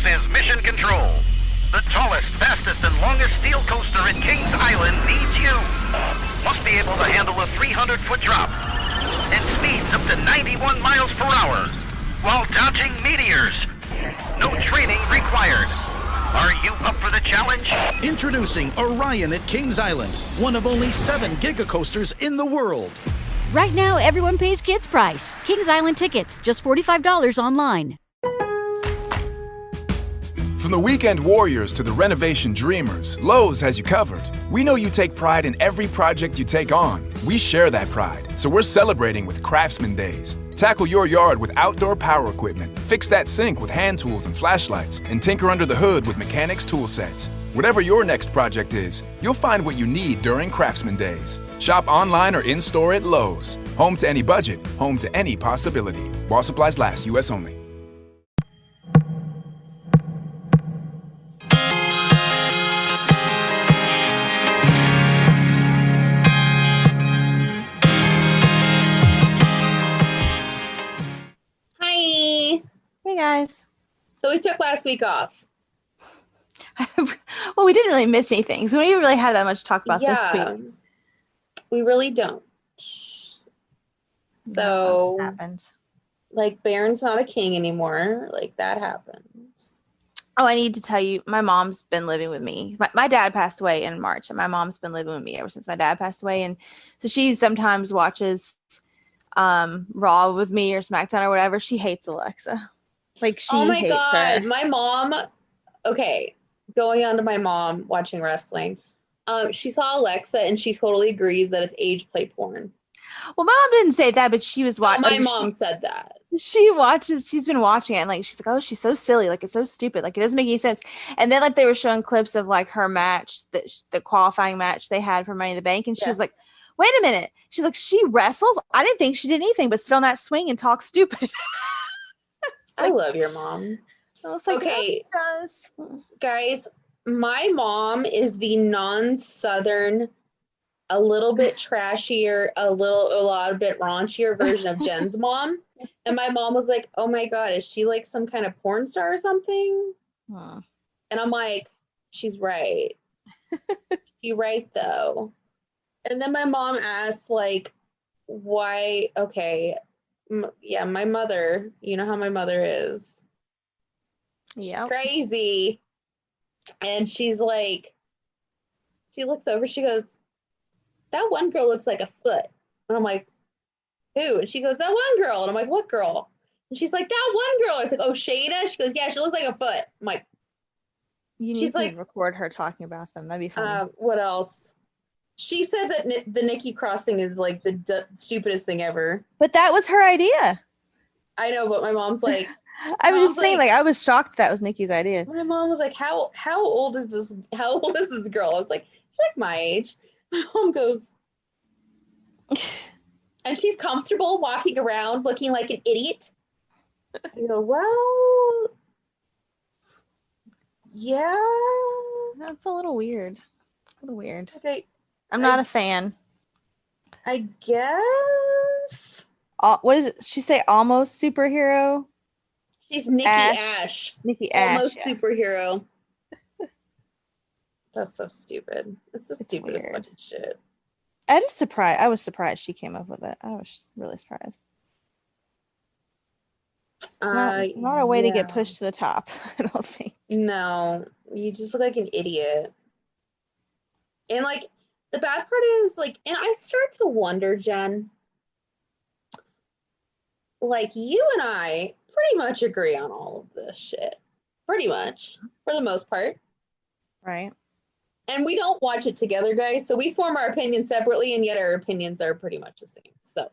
This is Mission Control. The tallest, fastest, and longest steel coaster at Kings Island needs you. Must be able to handle a 300-foot drop and speeds up to 91 miles per hour while dodging meteors. No training required. Are you up for the challenge? Introducing Orion at Kings Island, one of only 7 giga-coasters in the world. Right now, everyone pays kids' price. Kings Island tickets, just $45 online. From the weekend warriors to the renovation dreamers, Lowe's has you covered. We know you take pride in every project you take on. We share that pride, so we're celebrating with Craftsman Days. Tackle your yard with outdoor power equipment, fix that sink with hand tools and flashlights, and tinker under the hood with mechanics tool sets. Whatever your next project is, you'll find what you need during Craftsman Days. Shop online or in-store at Lowe's. Home to any budget, home to any possibility. While supplies last, U.S. only. Hey guys. So we took last week off. Well, we didn't really miss anything. So we didn't really have that much to talk about this week. We really don't. So happens. Like Baron's not a king anymore. Like that happened. Oh, I need to tell you, my mom's been living with me. My dad passed away in March, and my mom's been living with me ever since my dad passed away. And so she sometimes watches Raw with me or Smackdown or whatever. She hates Alexa. Like she oh my hates god, her. my mom. Okay, going on to my mom watching wrestling. She saw Alexa and she totally agrees that it's age play porn. Well, my mom didn't say that, but she was watching. My mom said that. She's been watching it, and like she's like, oh, she's so silly, like it's so stupid, like it doesn't make any sense. And then like they were showing clips of like her match, the qualifying match they had for Money in the Bank, and she was like, wait a minute, she's like, she wrestles? I didn't think she did anything but sit on that swing and talk stupid. I love your mom. I was like, okay, guys, my mom is the non-Southern, a little bit trashier, a lot bit raunchier version of Jen's mom. And my mom was like, oh my God, is she like some kind of porn star or something? Huh. And I'm like, she's right. She's right though. And then my mom asked like, why? Okay. Yeah, my mother, you know how my mother is. Yeah. Crazy. And she's like, she looks over, she goes, that one girl looks like a foot. And I'm like, who? And she goes, that one girl. And I'm like, what girl? And she's like, that one girl. I was like, oh, Shayna? She goes, yeah, she looks like a foot. I'm like, you need to record her talking about them. That'd be fun. What else? She said that the Nikki Cross thing is like the stupidest thing ever. But that was her idea. I know, but my mom's like, I was just saying, like, I was shocked that was Nikki's idea. My mom was like, how old is this? How old is this girl? I was like, she's like my age. My mom goes, and she's comfortable walking around looking like an idiot. I go, well, yeah. That's a little weird. Okay. I'm not a fan. I guess. What is it? She say almost superhero? She's Nikki ASH. Nikki ASH. Almost superhero. That's so stupid. It's the stupidest fucking shit. I was surprised she came up with it. I was really surprised. It's not a way to get pushed to the top, I don't think. No, you just look like an idiot. And like the bad part is like, and I start to wonder, Jen, like you and I pretty much agree on all of this shit. Pretty much, for the most part. Right. And we don't watch it together, guys. So we form our opinions separately, and yet our opinions are pretty much the same. So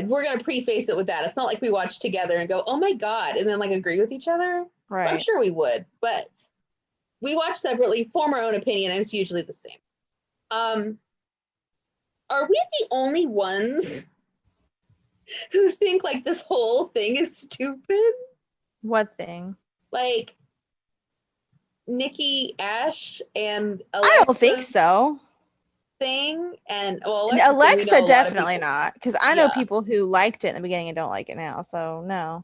we're going to preface it with that. It's not like we watch together and go, oh my God, and then like agree with each other. Right. I'm sure we would, but we watch separately, form our own opinion, and it's usually the same. Are we the only ones who think like this whole thing is stupid? What thing? Like Nikki ASH and I don't think so. Thing and well, Alexa definitely not, because I know people who liked it in the beginning and don't like it now. So no.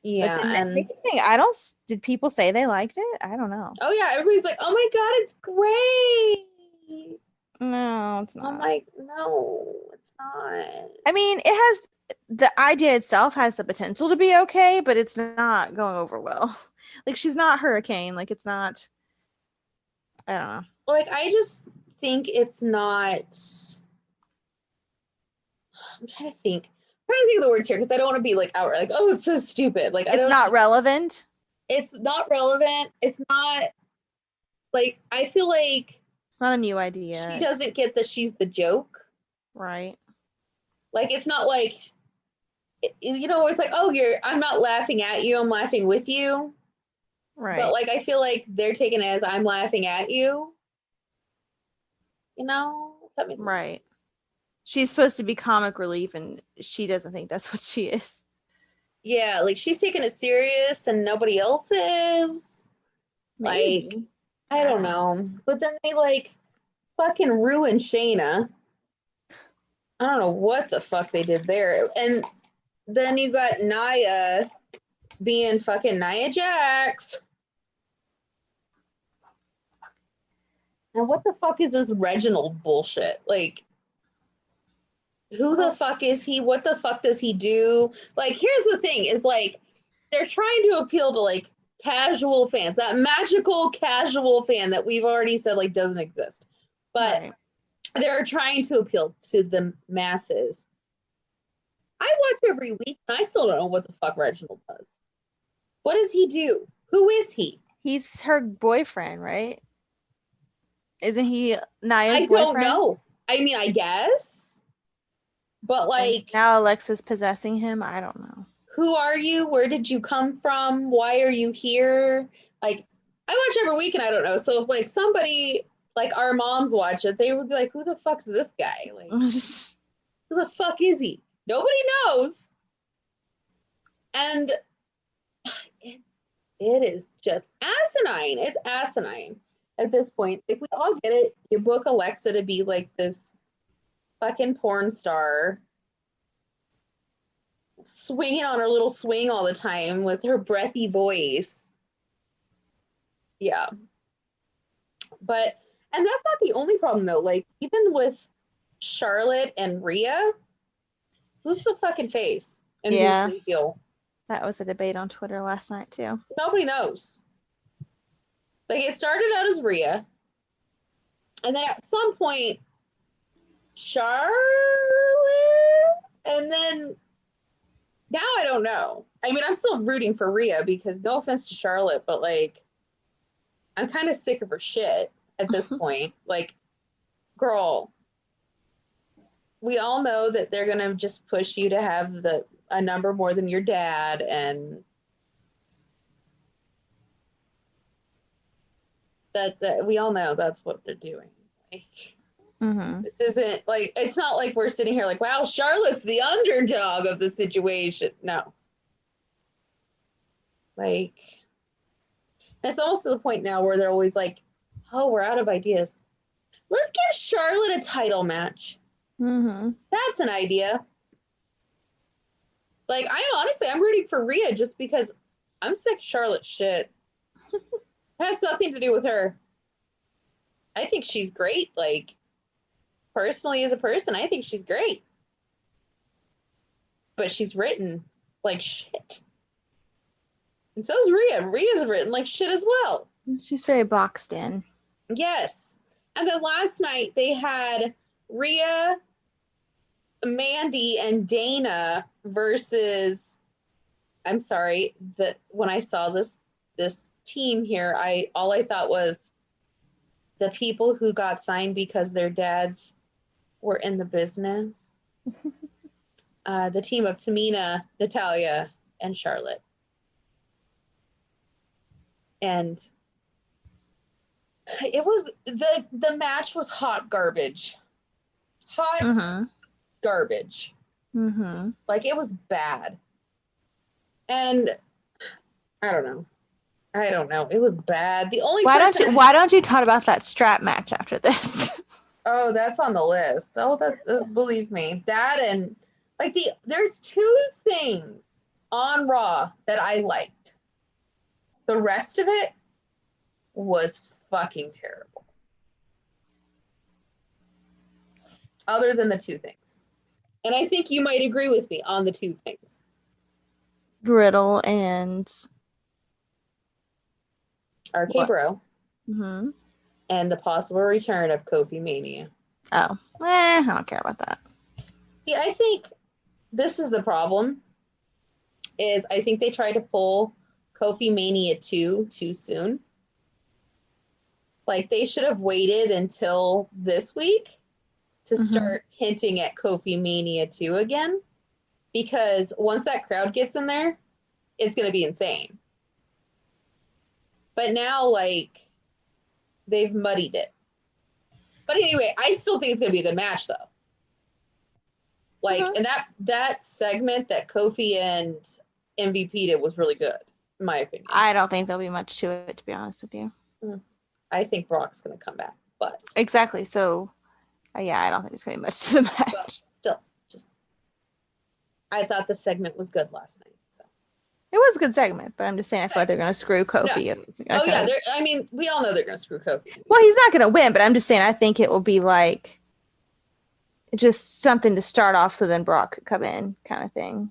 Yeah, and I don't. Did people say they liked it? I don't know. oh yeah, everybody's like, oh my god, it's great. No, it's not. I'm like, no, it's not. I mean, it has the idea itself has the potential to be okay, but it's not going over well. Like she's not Hurricane. Like it's not. I don't know. Like I just think it's not. I'm trying to think. Of the words here because I don't want to be like outright like, oh, it's so stupid. Like it's not relevant. It's not relevant. It's not like I feel like it's not a new idea. She doesn't get that she's the joke, right? Like it's not like you know. It's like, oh, I'm not laughing at you. I'm laughing with you, right? But like I feel like they're taking it as I'm laughing at you. You know, that makes sense. Right. She's supposed to be comic relief, and she doesn't think that's what she is. Yeah, like she's taking it serious, and nobody else is. Maybe. Like, I don't know. But then they like fucking ruin Shayna. I don't know what the fuck they did there. And then you got Nia being fucking Nia Jax. And what the fuck is this Reginald bullshit? Like, who the fuck is he? What the fuck does he do? Like, here's the thing, is like, they're trying to appeal to like casual fans, that magical casual fan that we've already said like doesn't exist. But right. They're trying to appeal to the masses. I watch every week and I still don't know what the fuck Reginald does. What does he do? Who is he? He's her boyfriend, right? Isn't he Nia's boyfriend? I don't know. I mean, I guess. But like, and now Alexa's possessing him. I don't know. Who are you? Where did you come from? Why are you here? Like, I watch every week and I don't know. So if like somebody like our moms watch it, they would be like, who the fuck's this guy? Like, who the fuck is he? Nobody knows. And it is just asinine. It's asinine at this point. If we all get it, you book Alexa to be like this fucking porn star swinging on her little swing all the time with her breathy voice. Yeah. But, and that's not the only problem though. Like, even with Charlotte and Rhea, who's the fucking face? And yeah. who's the heel? That was a debate on Twitter last night too. Nobody knows. Like, it started out as Rhea. And then at some point, Charlotte, and then now I don't know. I mean, I'm still rooting for Rhea because no offense to Charlotte, but like, I'm kind of sick of her shit at this point. Like, girl, we all know that they're gonna just push you to have a number more than your dad, and that we all know that's what they're doing. Like, this isn't like, it's not like we're sitting here like, wow, Charlotte's the underdog of the situation. No. Like, it's almost to the point now where they're always like, oh, we're out of ideas. Let's give Charlotte a title match. That's an idea. Like, I'm rooting for Rhea just because I'm sick of Charlotte's shit. It has nothing to do with her. I think she's great. Like, personally, as a person, I think she's great. But she's written like shit. And so is Rhea. Rhea's written like shit as well. She's very boxed in. Yes. And then last night they had Rhea, Mandy, and Dana versus, I'm sorry, that when I saw this team here, all I thought was the people who got signed because their dads were in the business. The team of Tamina, Natalya, and Charlotte. And it was the match was hot garbage. Hot garbage. Like, it was bad. And I don't know. It was bad. The only why don't you talk about that strap match after this? Oh, that's on the list. Oh, that believe me, that and like there's two things on Raw that I liked. The rest of it was fucking terrible. Other than the two things. And I think you might agree with me on the two things. Riddle and RK Bro. Mm-hmm. And the possible return of Kofi Mania. Oh, I don't care about that. See, I think this is the problem. Is I think they tried to pull Kofi Mania 2 too soon. Like they should have waited until this week to start hinting at Kofi Mania 2 again. Because once that crowd gets in there, it's going to be insane. But now, like, they've muddied it. But anyway, I still think it's going to be a good match, though. Like, and that segment that Kofi and MVP did was really good, in my opinion. I don't think there'll be much to it, to be honest with you. I think Brock's going to come back, but... Exactly, so, yeah, I don't think there's going to be much to the match. But still, I thought the segment was good last night. So it was a good segment, but I'm just saying I feel like they're going to screw Kofi. No. Oh, yeah, I mean, we all know they're going to screw Kofi. Well, he's not going to win, but I'm just saying I think it will be like just something to start off so then Brock could come in kind of thing.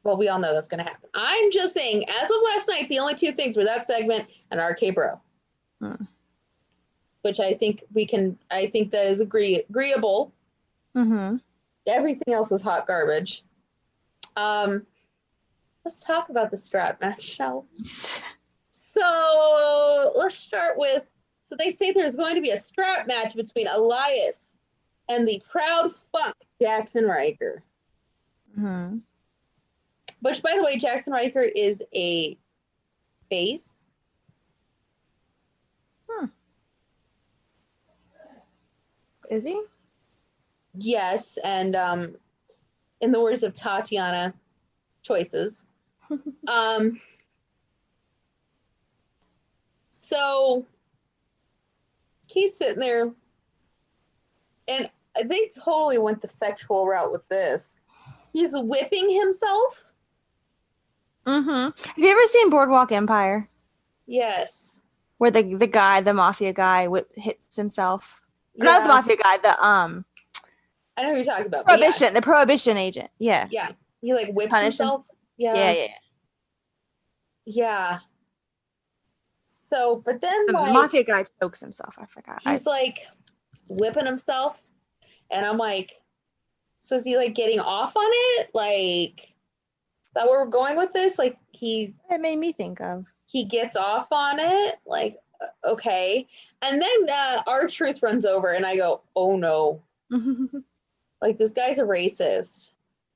Well, we all know that's going to happen. I'm just saying, as of last night, the only two things were that segment and RK Bro. Which I think that is agreeable. Everything else was hot garbage. Let's talk about the strap match, shall we? So let's start with, so they say there's going to be a strap match between Elias and the proud fuck Jackson Riker. Which, by the way, Jackson Riker is a face. Is he? Yes, and in the words of Tatiana, choices. So he's sitting there, and they totally went the sexual route with this. He's whipping himself. Have you ever seen Boardwalk Empire? Yes. Where the mafia guy hits himself. Yeah. Not the mafia guy, I know who you're talking about. the prohibition agent. Yeah. Yeah. He like whips himself. Yeah. So, but then the mafia guy chokes himself. I forgot. He's like whipping himself, and I'm like, so is he like getting off on it? Like, is that where we're going with this? Like it made me think of. He gets off on it, like, okay. And then R-Truth runs over, and I go, oh no. Like, this guy's a racist.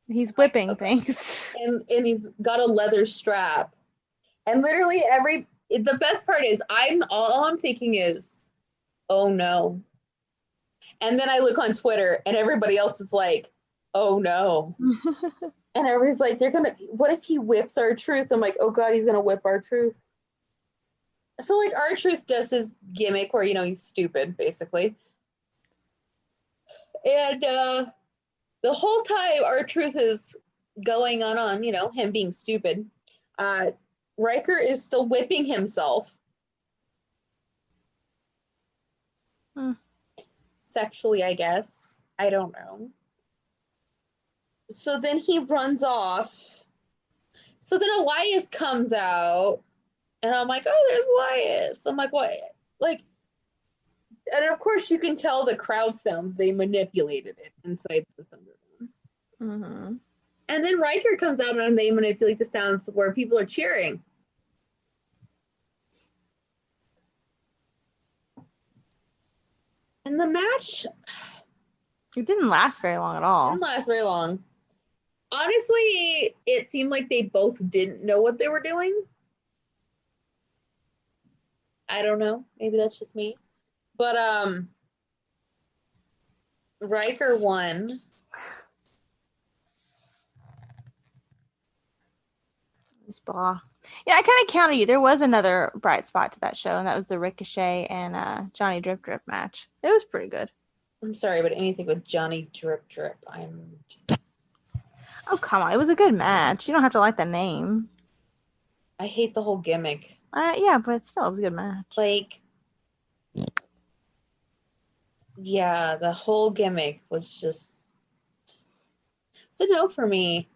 He's whipping things. And he's got a leather strap. And literally the best part is, all I'm thinking is, oh no. And then I look on Twitter, and everybody else is like, oh no. And everybody's like, what if he whips R-Truth? I'm like, oh God, he's going to whip R-Truth. So, like, R-Truth does his gimmick where, he's stupid, basically. And the whole time R-Truth is going on, him being stupid, Riker is still whipping himself. Sexually, I guess. I don't know. So then he runs off. So then Elias comes out. And I'm like, oh, there's Elias. I'm like, what? Like, and of course you can tell the crowd sounds. They manipulated it inside the Thunderdome. And then Riker comes out and they manipulate the sounds where people are cheering. And the match... It didn't last very long at all. Didn't last very long. Honestly, it seemed like they both didn't know what they were doing. I don't know. Maybe that's just me. But Riker won. Blah. Yeah, I kind of counted you. There was another bright spot to that show, and that was the Ricochet and Johnny Drip Drip match. It was pretty good. I'm sorry, but anything with Johnny Drip Drip, Oh, come on. It was a good match. You don't have to like the name. I hate the whole gimmick. Yeah, but still, it was a good match. Like, yeah, the whole gimmick was just, it's a no for me.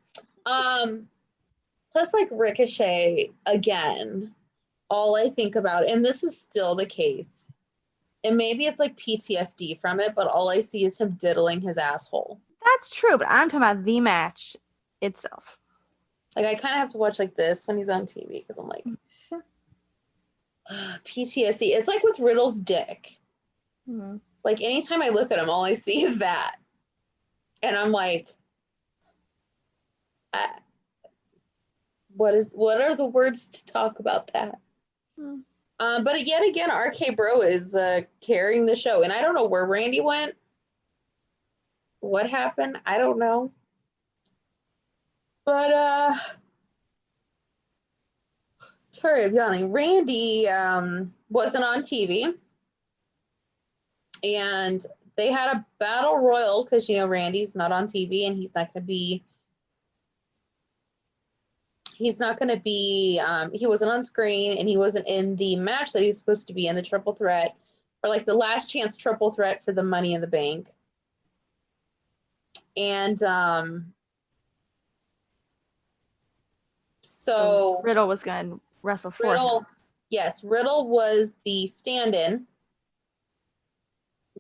Plus, like, Ricochet, again, all I think about, and this is still the case, and maybe it's like PTSD from it, but all I see is him diddling his asshole. That's true, but I'm talking about the match itself. Like, I kind of have to watch like this when he's on TV because I'm like, PTSD. It's like with Riddle's dick. Mm-hmm. Like, anytime I look at him, all I see is that. And I'm like, what are the words to talk about that? But yet again, RK Bro is carrying the show. And I don't know where Randy went. What happened? I don't know. But, sorry, I'm yawning. Randy wasn't on TV. And they had a battle royal because, you know, Randy's not on TV and he's not going to be, he wasn't on screen and he wasn't in the match that he was supposed to be in, the triple threat, or like the last chance triple threat for the Money in the Bank. And so Riddle was going to wrestle for him. Yes, Riddle was the stand-in.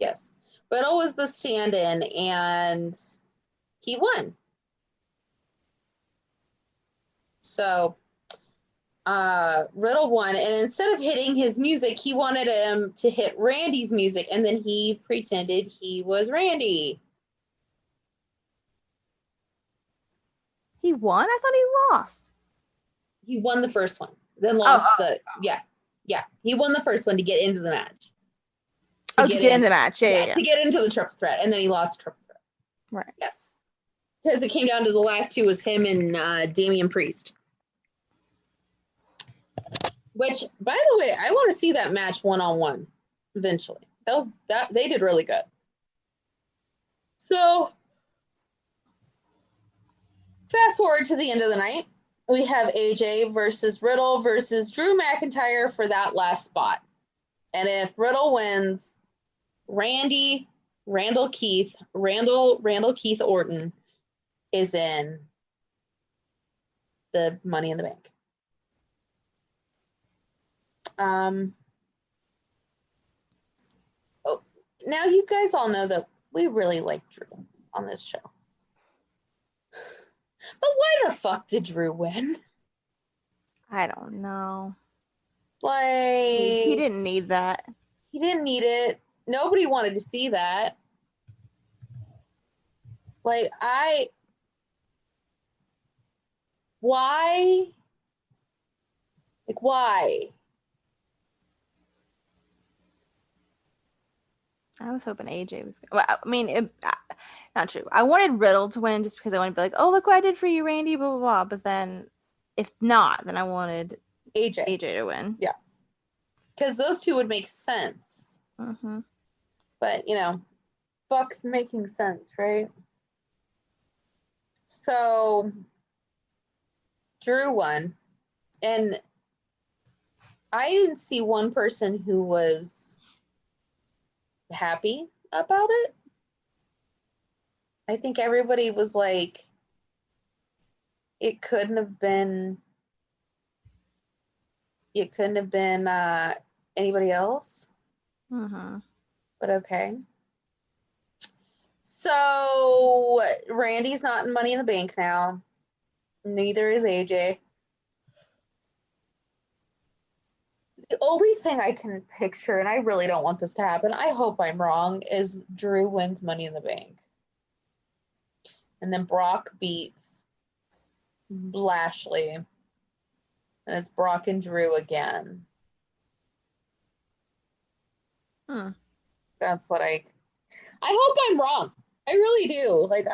Yes, Riddle was the stand-in, and he won. So, Riddle won, and instead of hitting his music, he wanted him to hit Randy's music, and then he pretended he was Randy. He won? I thought he lost. He won the first one, then lost yeah. He won the first one to get into the match. To get into the match, yeah. To get into the triple threat, and then he lost triple threat. Right. Yes. Because it came down to the last two was him and Damian Priest. Which, by the way, I want to see that match one-on-one eventually. They did really good. So, fast forward to the end of the night. We have AJ versus Riddle versus Drew McIntyre for that last spot. And if Riddle wins, Randall Keith Orton is in the Money in the Bank. Now you guys all know that we really like Drew on this show. But why the fuck did Drew win? I don't know. Like, He didn't need that. He didn't need it. Nobody wanted to see that. Like, why? Like, why? I was hoping AJ was. Well, I mean, not true. I wanted Riddle to win just because I wanted to be like, "Oh, look what I did for you, Randy." Blah blah blah. But then, if not, then I wanted AJ to win. Yeah, because those two would make sense. Mm-hmm. But you know, fuck making sense, right? So Drew won, and I didn't see one person who was happy about it. I think everybody was like, it couldn't have been anybody else. Mm-hmm. But okay. So Randy's not in Money in the Bank now. Neither is AJ. The only thing I can picture, and I really don't want this to happen, I hope I'm wrong, is Drew wins Money in the Bank. And then Brock beats Lashley. And it's Brock and Drew again. That's what I hope I'm wrong. I really do. Like,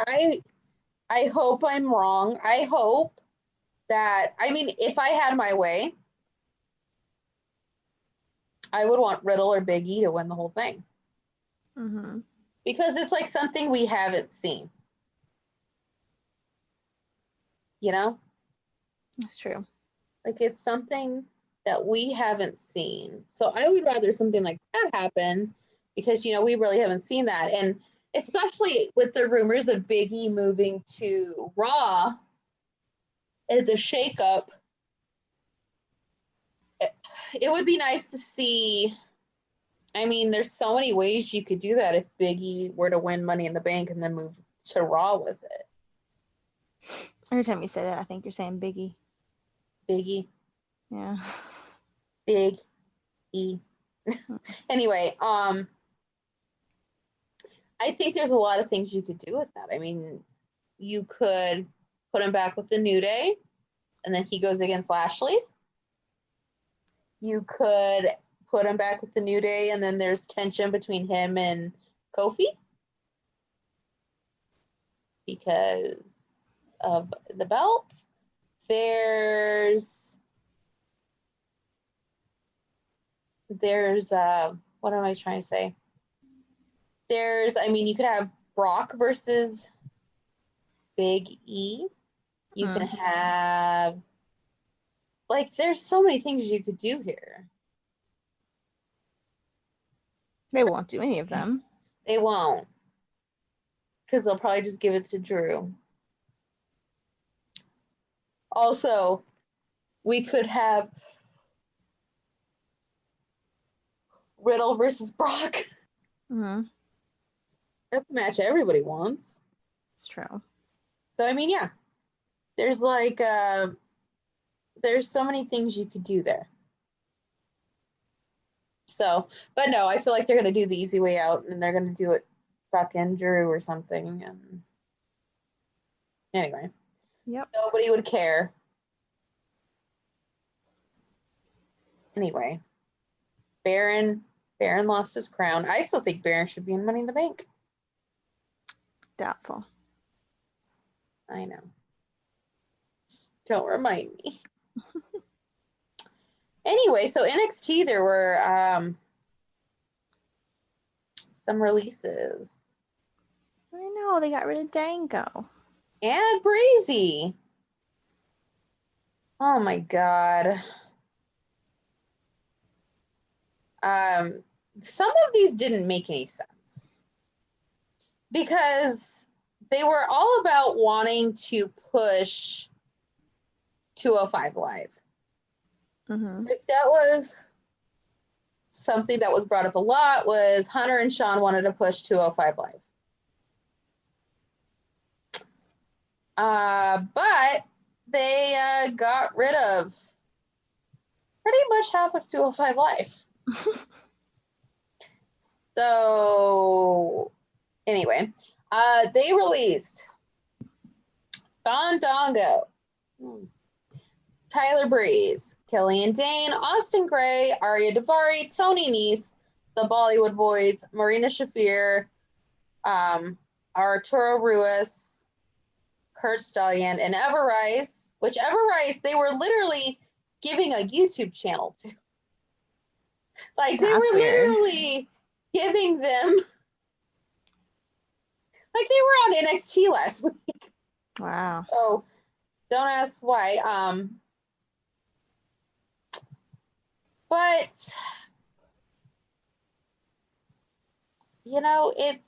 I hope I'm wrong. I hope that, I mean, if I had my way, I would want Riddle or Big E to win the whole thing. Mm-hmm. Because it's like something we haven't seen. you know? That's true. Like, it's something that we haven't seen. So I would rather something like that happen because, you know, we really haven't seen that. And especially with the rumors of Big E moving to Raw as a shakeup, it would be nice to see. I mean, there's so many ways you could do that if Big E were to win Money in the Bank and then move to Raw with it. Every time you say that, I think you're saying Biggie. Big E. Yeah. Big E. Anyway, I think there's a lot of things you could do with that. I mean, you could put him back with the New Day, and then he goes against Lashley. You could put him back with the New Day, and then there's tension between him and Kofi because of the belt. There's what am I trying to say? I mean, you could have Brock versus Big E. You can have, like, there's so many things you could do here. They won't do any of them. They won't. Because they'll probably just give it to Drew. Also, we could have Riddle versus Brock. Mm-hmm. That's the match everybody wants. It's true. So, I mean, yeah. There's like, there's so many things you could do there. So, but no, I feel like they're going to do the easy way out and they're going to do it fucking Drew or something. And anyway. Yep. Nobody would care. Anyway. Baron lost his crown. I still think Baron should be in Money in the Bank. Doubtful. I know. Don't remind me. Anyway, so NXT, there were some releases. I know, they got rid of Dango. And Breezy. Oh my God. Some of these didn't make any sense. Because they were all about wanting to push 205 Live. Mm-hmm. Like, that was something that was brought up a lot, was Hunter and Sean wanted to push 205 Live. But they got rid of pretty much half of 205 Live. So, anyway, they released Fandango, Tyler Breeze, Killian Dane, Austin Gray, Arya Davari, Tony Nese, the Bollywood Boys, Marina Shafir, Arturo Ruiz, Kurt Stallion, and Everrise, which Everrise, they were literally giving a YouTube channel to. Like, they were literally giving them, like, they were on NXT last week. Wow. So, don't ask why. But, you know, it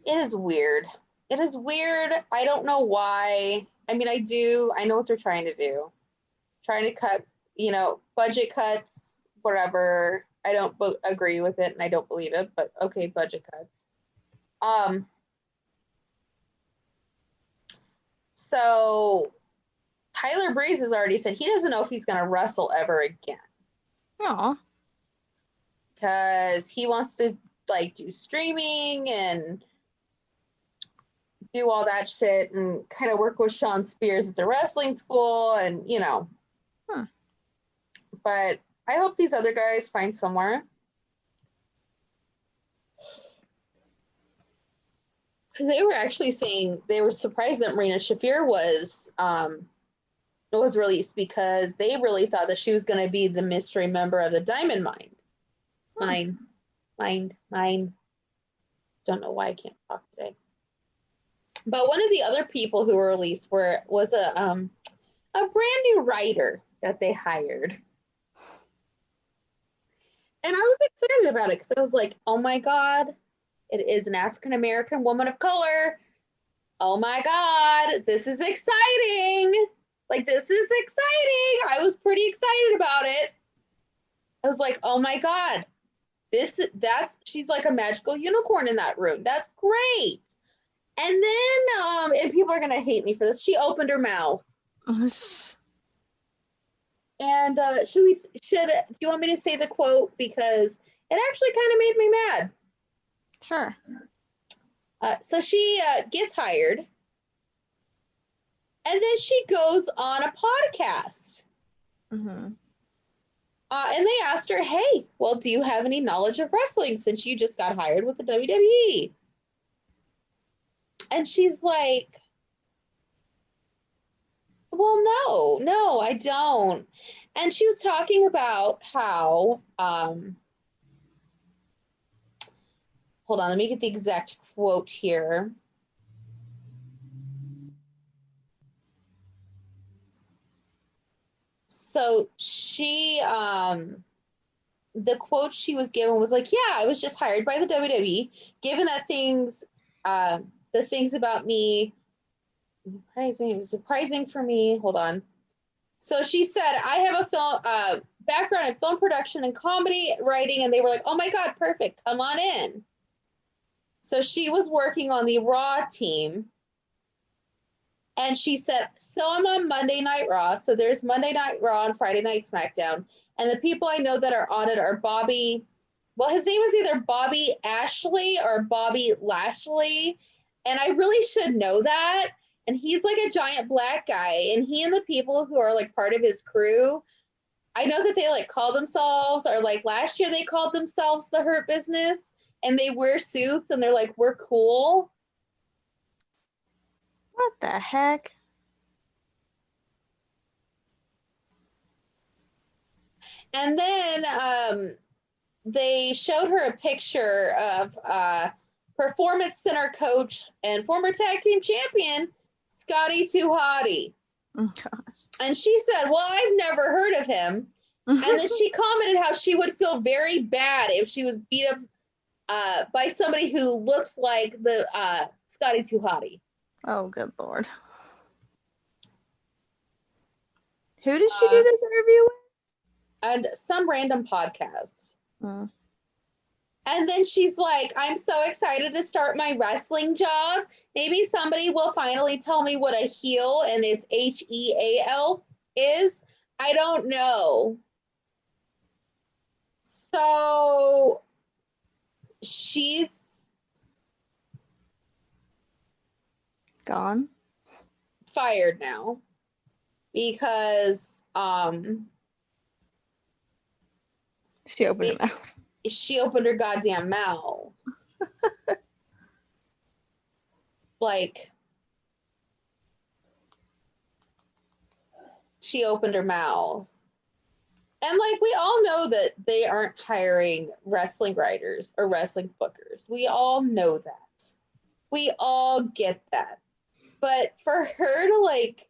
is weird. It is weird. I don't know why. I mean, I know what they're trying to do. Trying to cut, you know, budget cuts, whatever. I don't agree with it and I don't believe it, but okay, budget cuts. So Tyler Breeze has already said he doesn't know if he's going to wrestle ever again. Aw. Because he wants to, like, do streaming and do all that shit and kind of work with Sean Spears at the wrestling school and, you know. Huh. But I hope these other guys find somewhere. They were actually saying they were surprised that Marina Shafir was released because they really thought that she was going to be the mystery member of the Diamond Mine. Don't know why I can't talk today. But one of the other people who were released was a brand new writer that they hired. And I was excited about it because I was like, oh my God, it is an African-American woman of color. Oh my God, this is exciting. Like, this is exciting. I was pretty excited about it. I was like, oh my God, she's like a magical unicorn in that room. That's great. And then, and people are going to hate me for this, she opened her mouth. And do you want me to say the quote? Because it actually kind of made me mad. Sure. So she gets hired. And then she goes on a podcast. Mm-hmm. And they asked her, hey, well, do you have any knowledge of wrestling since you just got hired with the WWE? And she's like, well, no, I don't. And she was talking about how, hold on, let me get the exact quote here. So she, the quote she was given was like, yeah, I was just hired by the WWE, given that the things about me, it was surprising for me. Hold on. So she said, I have a film background in film production and comedy writing, and they were like, oh my God, perfect, come on in. So she was working on the Raw team. And she said, so I'm on Monday Night Raw. So there's Monday Night Raw and Friday Night Smackdown. And the people I know that are on it are Bobby. Well, his name is either Bobby Ashley or Bobby Lashley. And I really should know that. And he's like a giant black guy. And he and the people who are like part of his crew, I know that they like call themselves, or like last year they called themselves the Hurt Business. And they wear suits and they're like, we're cool. What the heck? And then they showed her a picture of Performance Center coach and former tag team champion, Scotty 2 Hotty. Oh, gosh. And she said, well, I've never heard of him. And then she commented how she would feel very bad if she was beat up by somebody who looked like the Scotty 2 Hotty. Oh, good Lord. Who did she do this interview with? And some random podcast. Mm. And then she's like, I'm so excited to start my wrestling job. Maybe somebody will finally tell me what a heel and it's HEAL is. I don't know. So she's Gone. fired now because She opened her mouth. she opened her goddamn mouth. Like, she opened her mouth. And like, we all know that they aren't hiring wrestling writers or wrestling bookers. We all know that. We all get that. But for her to like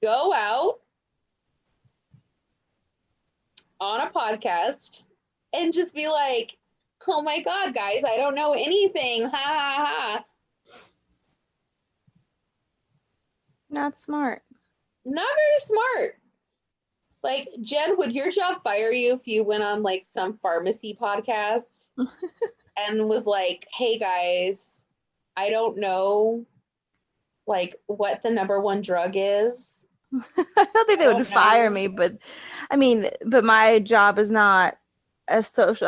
go out on a podcast and just be like, oh my God, guys, I don't know anything. Ha ha ha. Not smart. Not very smart. Like, Jen, would your job fire you if you went on like some pharmacy podcast and was like, hey guys, I don't know like what the #1 drug is? I don't think they would fire me, but but my job is not a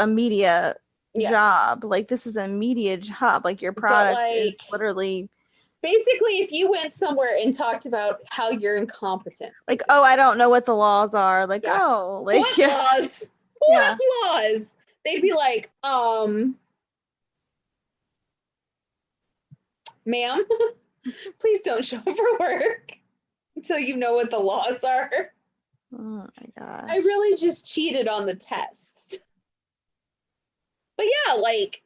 media job. Like, this is a media job. Like, your product is literally. Basically, if you went somewhere and talked about how you're incompetent. Like, oh, I don't know what the laws are. Like, oh, like, what laws? What laws? They'd be like, ma'am, please don't show up for work until you know what the laws are. Oh my gosh. I really just cheated on the test. But yeah, like,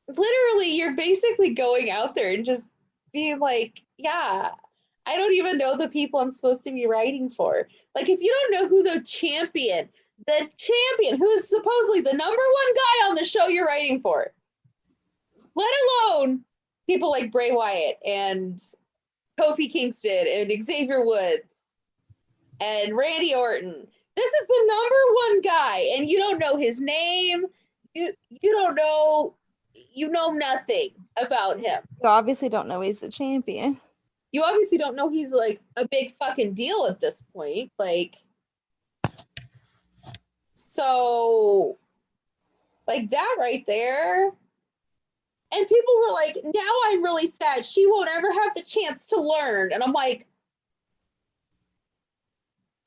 literally, you're basically going out there and just being like, yeah, I don't even know the people I'm supposed to be writing for. Like, if you don't know who the champion who is supposedly the number one guy on the show you're writing for, let alone people like Bray Wyatt and Kofi Kingston and Xavier Woods and Randy Orton. This is the number one guy, and you don't know his name. You don't know, you know nothing about him. You obviously don't know he's the champion. You obviously don't know he's like a big fucking deal at this point. Like, so, like that right there. And people were like, now I'm really sad. She won't ever have the chance to learn. And I'm like,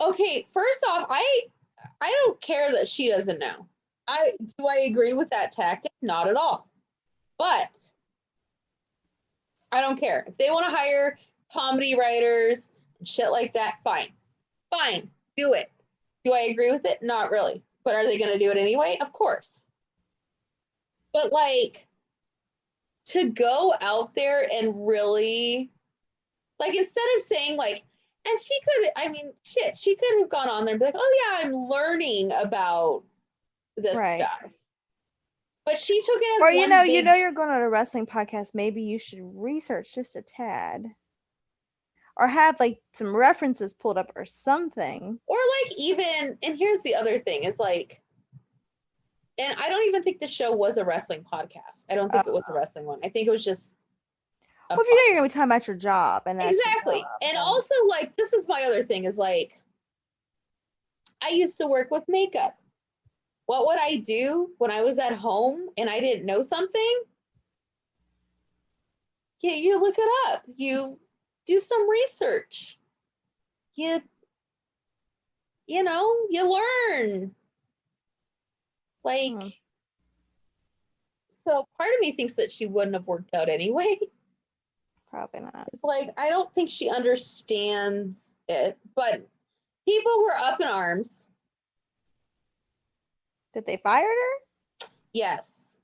okay, first off, I don't care that she doesn't know. Do I agree with that tactic? Not at all. But I don't care. If they want to hire comedy writers and shit like that, fine. Fine. Do it. Do I agree with it? Not really. But are they going to do it anyway? Of course. But like, to go out there and really, like, instead of saying like, and she could, I mean, shit, she could have gone on there and be like, oh yeah, I'm learning about this stuff. But she took it as, or you know, you're going on a wrestling podcast. Maybe you should research just a tad, or have like some references pulled up or something. Or like even, and here's the other thing is like, and I don't even think the show was a wrestling podcast. I don't think it was a wrestling one. I think it was just. Well, if you know you're going to be talking about your job, and that's exactly, and also like this is my other thing is like, I used to work with makeup. What would I do when I was at home and I didn't know something? Yeah, you look it up. You do some research. You know, you learn. Like, so part of me thinks that she wouldn't have worked out anyway. Probably not. It's like, I don't think she understands it, but people were up in arms. That they fired her? Yes.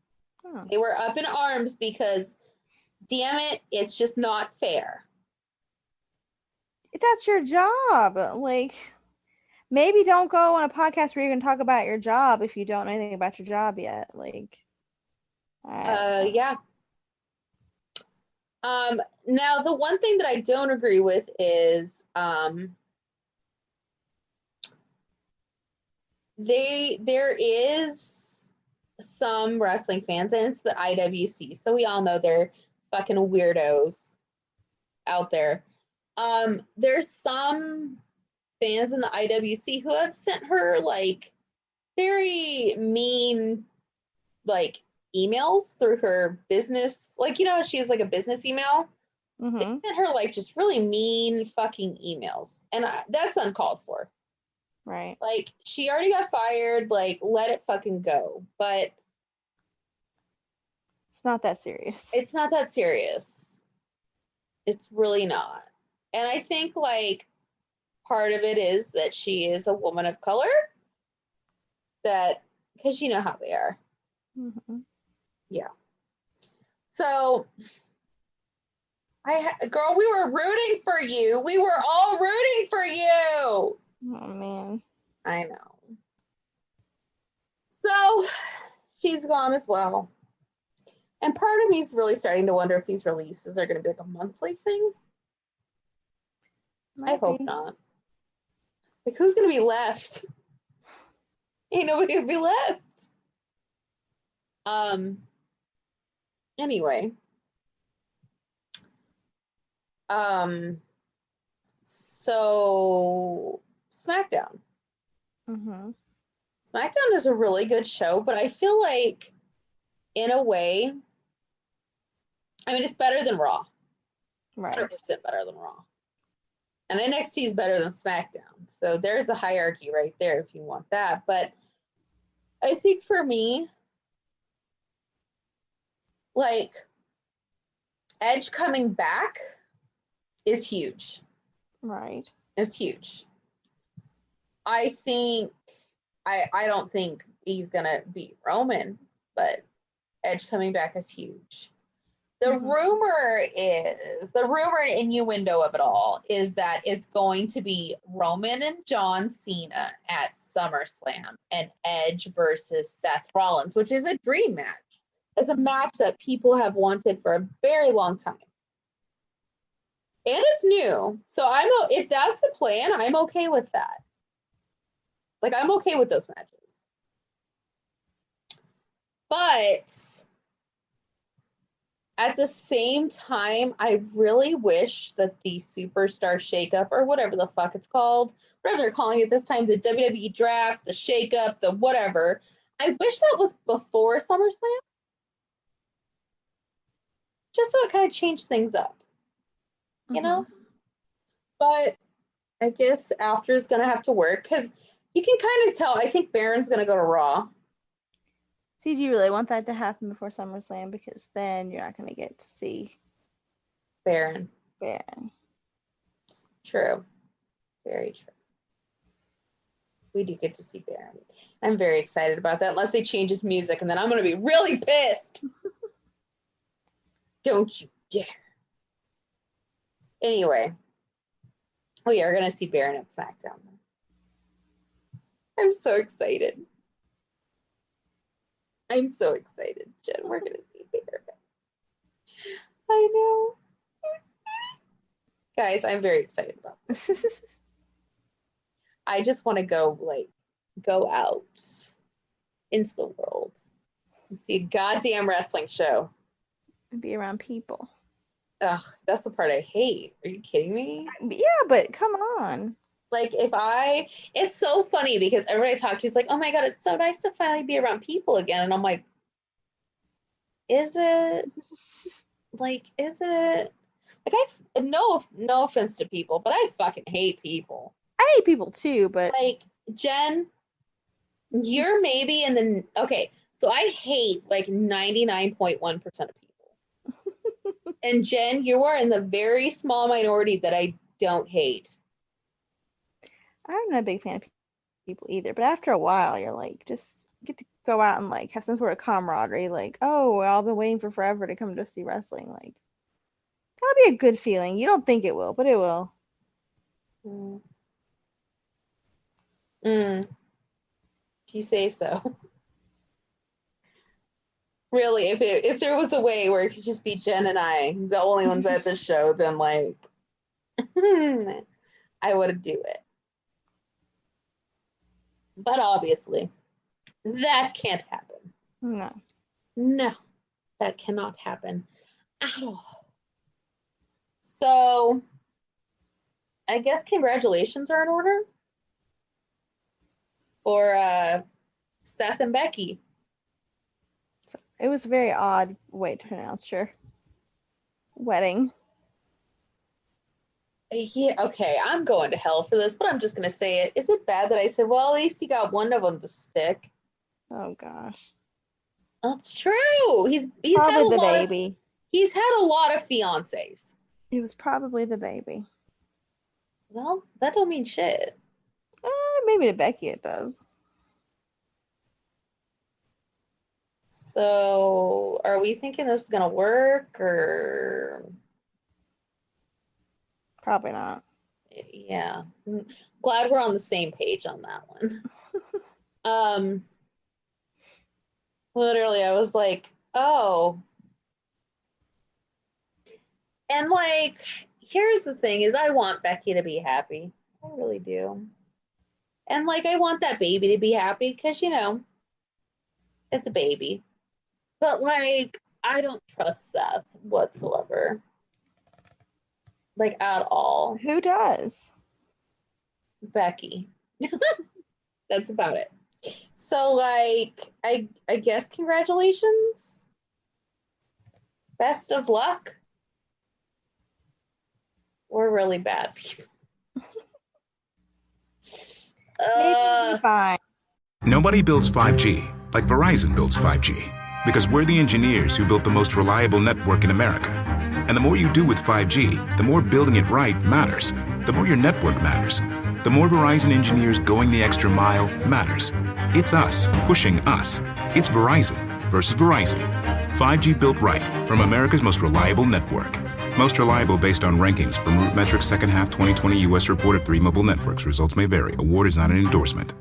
They were up in arms because, damn it, it's just not fair. That's your job. Like, maybe don't go on a podcast where you're going to talk about your job if you don't know anything about your job yet. Like, yeah. Now the one thing that I don't agree with is, there is some wrestling fans, and it's the IWC, so we all know they're fucking weirdos out there. There's some fans in the IWC who have sent her like very mean like emails through her business, like, you know, she has like a business email. They sent her like just really mean fucking emails, and that's uncalled for. Right. Like, she already got fired, like, let it fucking go. But it's not that serious. It's not that serious. It's really not. And I think, like, part of it is that she is a woman of color. That, because you know how they are. Yeah. So, girl, we were rooting for you. We were all rooting for you. Oh, man. I know. So, she's gone as well. And part of me is really starting to wonder if these releases are going to be like a monthly thing. I hope not. Like, who's going to be left? Ain't nobody going to be left. Anyway. So, Smackdown. Smackdown is a really good show, but I feel like, in a way, I mean, it's better than Raw. Right. 100% better than Raw. And NXT is better than SmackDown. So there's the hierarchy right there if you want that. But I think for me, like, Edge coming back is huge. Right. It's huge. I think, I don't think he's going to beat Roman, but Edge coming back is huge. The rumor and innuendo of it all is that it's going to be Roman and John Cena at SummerSlam and Edge versus Seth Rollins, which is a dream match. It's a match that people have wanted for a very long time. And it's new. So if that's the plan, I'm okay with that. Like, I'm okay with those matches. But at the same time, I really wish that the Superstar Shakeup, or whatever the fuck it's called, whatever they're calling it this time, the WWE Draft, the Shakeup, the whatever, I wish that was before SummerSlam. Just so it kind of changed things up. You know? But I guess after is going to have to work, because you can kind of tell, I think Baron's going to go to Raw. See, do you really want that to happen before SummerSlam? Because then you're not going to get to see Baron. True. Very true. We do get to see Baron. I'm very excited about that, unless they change his music, and then I'm going to be really pissed. Don't you dare. Anyway, we are going to see Baron at Smackdown. I'm so excited. I'm so excited, Jen. We're going to see Baron. I know. Guys, I'm very excited about this. I just want to go out into the world and see a goddamn wrestling show. And be around people. Ugh, that's the part I hate. Are you kidding me? Yeah, but come on. Like, it's so funny because everybody I talk to is like, oh my God, it's so nice to finally be around people again. And I'm like, is it? Like, is it? Like, no offense to people, but I fucking hate people. I hate people too, but. Like, Jen, you're maybe in the, okay, so I hate like 99.1% of people. And Jen, you are in the very small minority that I don't hate. I'm not a big fan of people either, but after a while, you're like, just get to go out and like have some sort of camaraderie. Like, oh, well, I've been waiting for forever to come to see wrestling. Like, that'll be a good feeling. You don't think it will, but it will. If you say so. Really, if there was a way where it could just be Jen and I, the only ones at this show, then like, I would do it. But obviously, that can't happen. No, that cannot happen at all. So, I guess congratulations are in order for Seth and Becky. So it was a very odd way to pronounce your wedding. Yeah, okay, I'm going to hell for this, but I'm just going to say it. Is it bad that I said, well, at least he got one of them to stick? Oh, gosh. That's true. He's probably had the baby. He's had a lot of fiancés. It was probably the baby. Well, that don't mean shit. Maybe to Becky it does. So, are we thinking this is going to work, or... Probably not. Yeah. Glad we're on the same page on that one. Literally, I was like, oh. And like, here's the thing is I want Becky to be happy. I really do. And like, I want that baby to be happy because, you know, it's a baby. But like, I don't trust Seth whatsoever. Like, at all. Who does? Becky. That's about it. So, like, I guess congratulations. Best of luck. We're really bad people. Maybe fine. Nobody builds 5G like Verizon builds 5G because we're the engineers who built the most reliable network in America. And the more you do with 5G, the more building it right matters. The more your network matters. The more Verizon engineers going the extra mile matters. It's us pushing us. It's Verizon versus Verizon. 5G built right from America's most reliable network. Most reliable based on rankings from RootMetrics second half 2020 U.S. report of 3 mobile networks. Results may vary. Award is not an endorsement.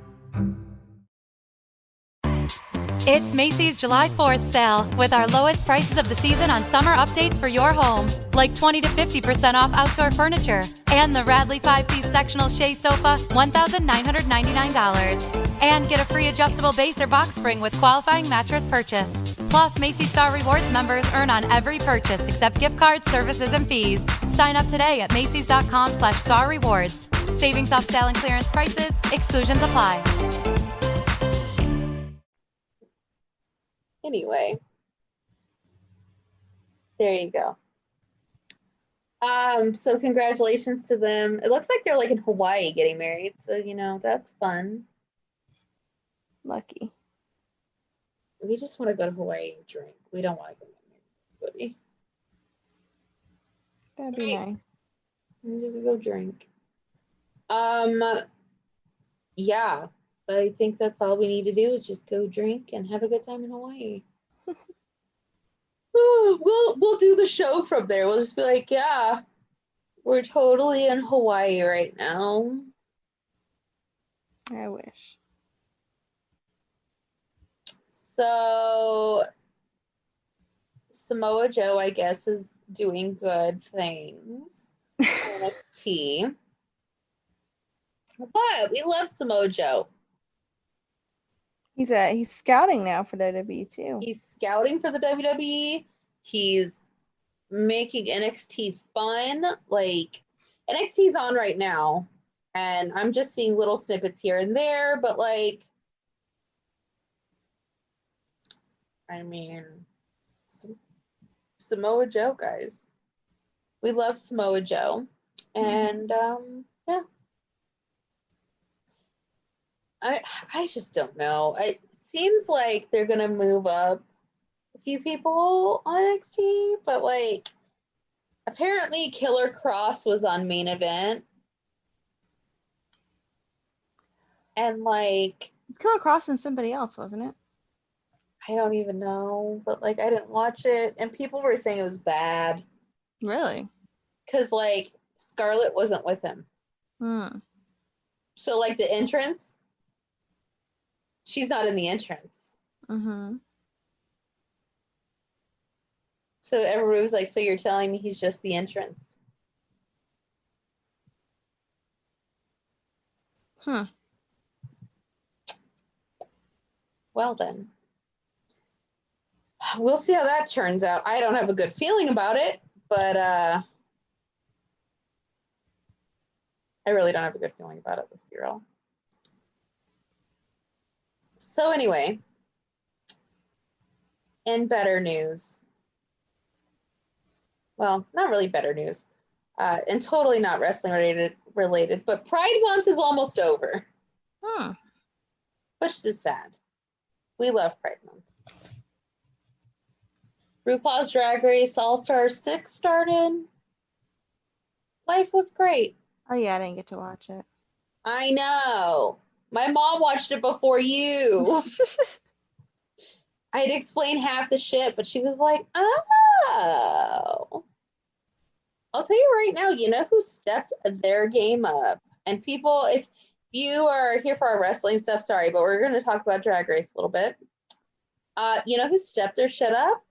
It's Macy's July 4th sale with our lowest prices of the season on summer updates for your home, like 20 to 50% off outdoor furniture and the Radley 5-piece sectional Shea sofa, $1,999. And get a free adjustable base or box spring with qualifying mattress purchase. Plus, Macy's Star Rewards members earn on every purchase except gift cards, services, and fees. Sign up today at Macys.com/Star Rewards. Savings off sale and clearance prices. Exclusions apply. Anyway, there you go. So congratulations to them. It looks like they're like in Hawaii getting married, so that's fun. Lucky. We just want to go to Hawaii and drink. We don't want to go get married. That'd be nice. And just go drink. Yeah. I think that's all we need to do is just go drink and have a good time in Hawaii. We'll do the show from there. We'll just be like, yeah, we're totally in Hawaii right now. I wish. So Samoa Joe, I guess, is doing good things in NXT. But we love Samoa Joe. He's scouting now for WWE too. He's scouting for the WWE. He's making NXT fun. Like, NXT's on right now, and I'm just seeing little snippets here and there, but like, I mean, Samoa Joe, guys. We love Samoa Joe. And yeah. I just don't know. It seems like they're gonna move up a few people on NXT, but like apparently Killer Cross was on Main Event. And like It's Killer Cross and somebody else, wasn't it? I don't even know, but like I didn't watch it and people were saying it was bad. Really? Cause like Scarlett wasn't with him. So like the entrance, she's not in the entrance. Mm-hmm. So everybody was like, so you're telling me he's just the entrance? Well then. We'll see how that turns out. I don't have a good feeling about it, but I really don't have a good feeling about it, let's be real. So anyway, in better news, well, not really better news, and totally not wrestling related, but Pride Month is almost over, which is sad. We love Pride Month. RuPaul's Drag Race All-Star 6 started. Life was great. Oh yeah, I didn't get to watch it. I know. My mom watched it before you. I had explained half the shit, but she was like, oh. I'll tell you right now, you know who stepped their game up? And people, if you are here for our wrestling stuff, sorry, but we're going to talk about Drag Race a little bit. You know who stepped their shit up?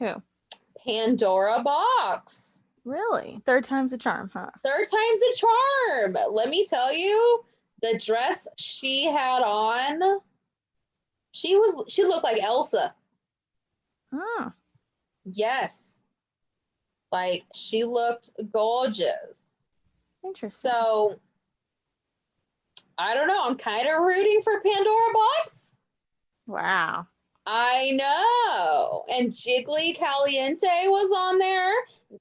Who? Pandora Box. Really? Third time's a charm, huh? Third time's a charm. Let me tell you, the dress she had on, she looked like Elsa. Oh. Yes. Like, she looked gorgeous. Interesting. So, I don't know. I'm kind of rooting for Pandora Box. Wow. I know. And Jiggly Caliente was on there.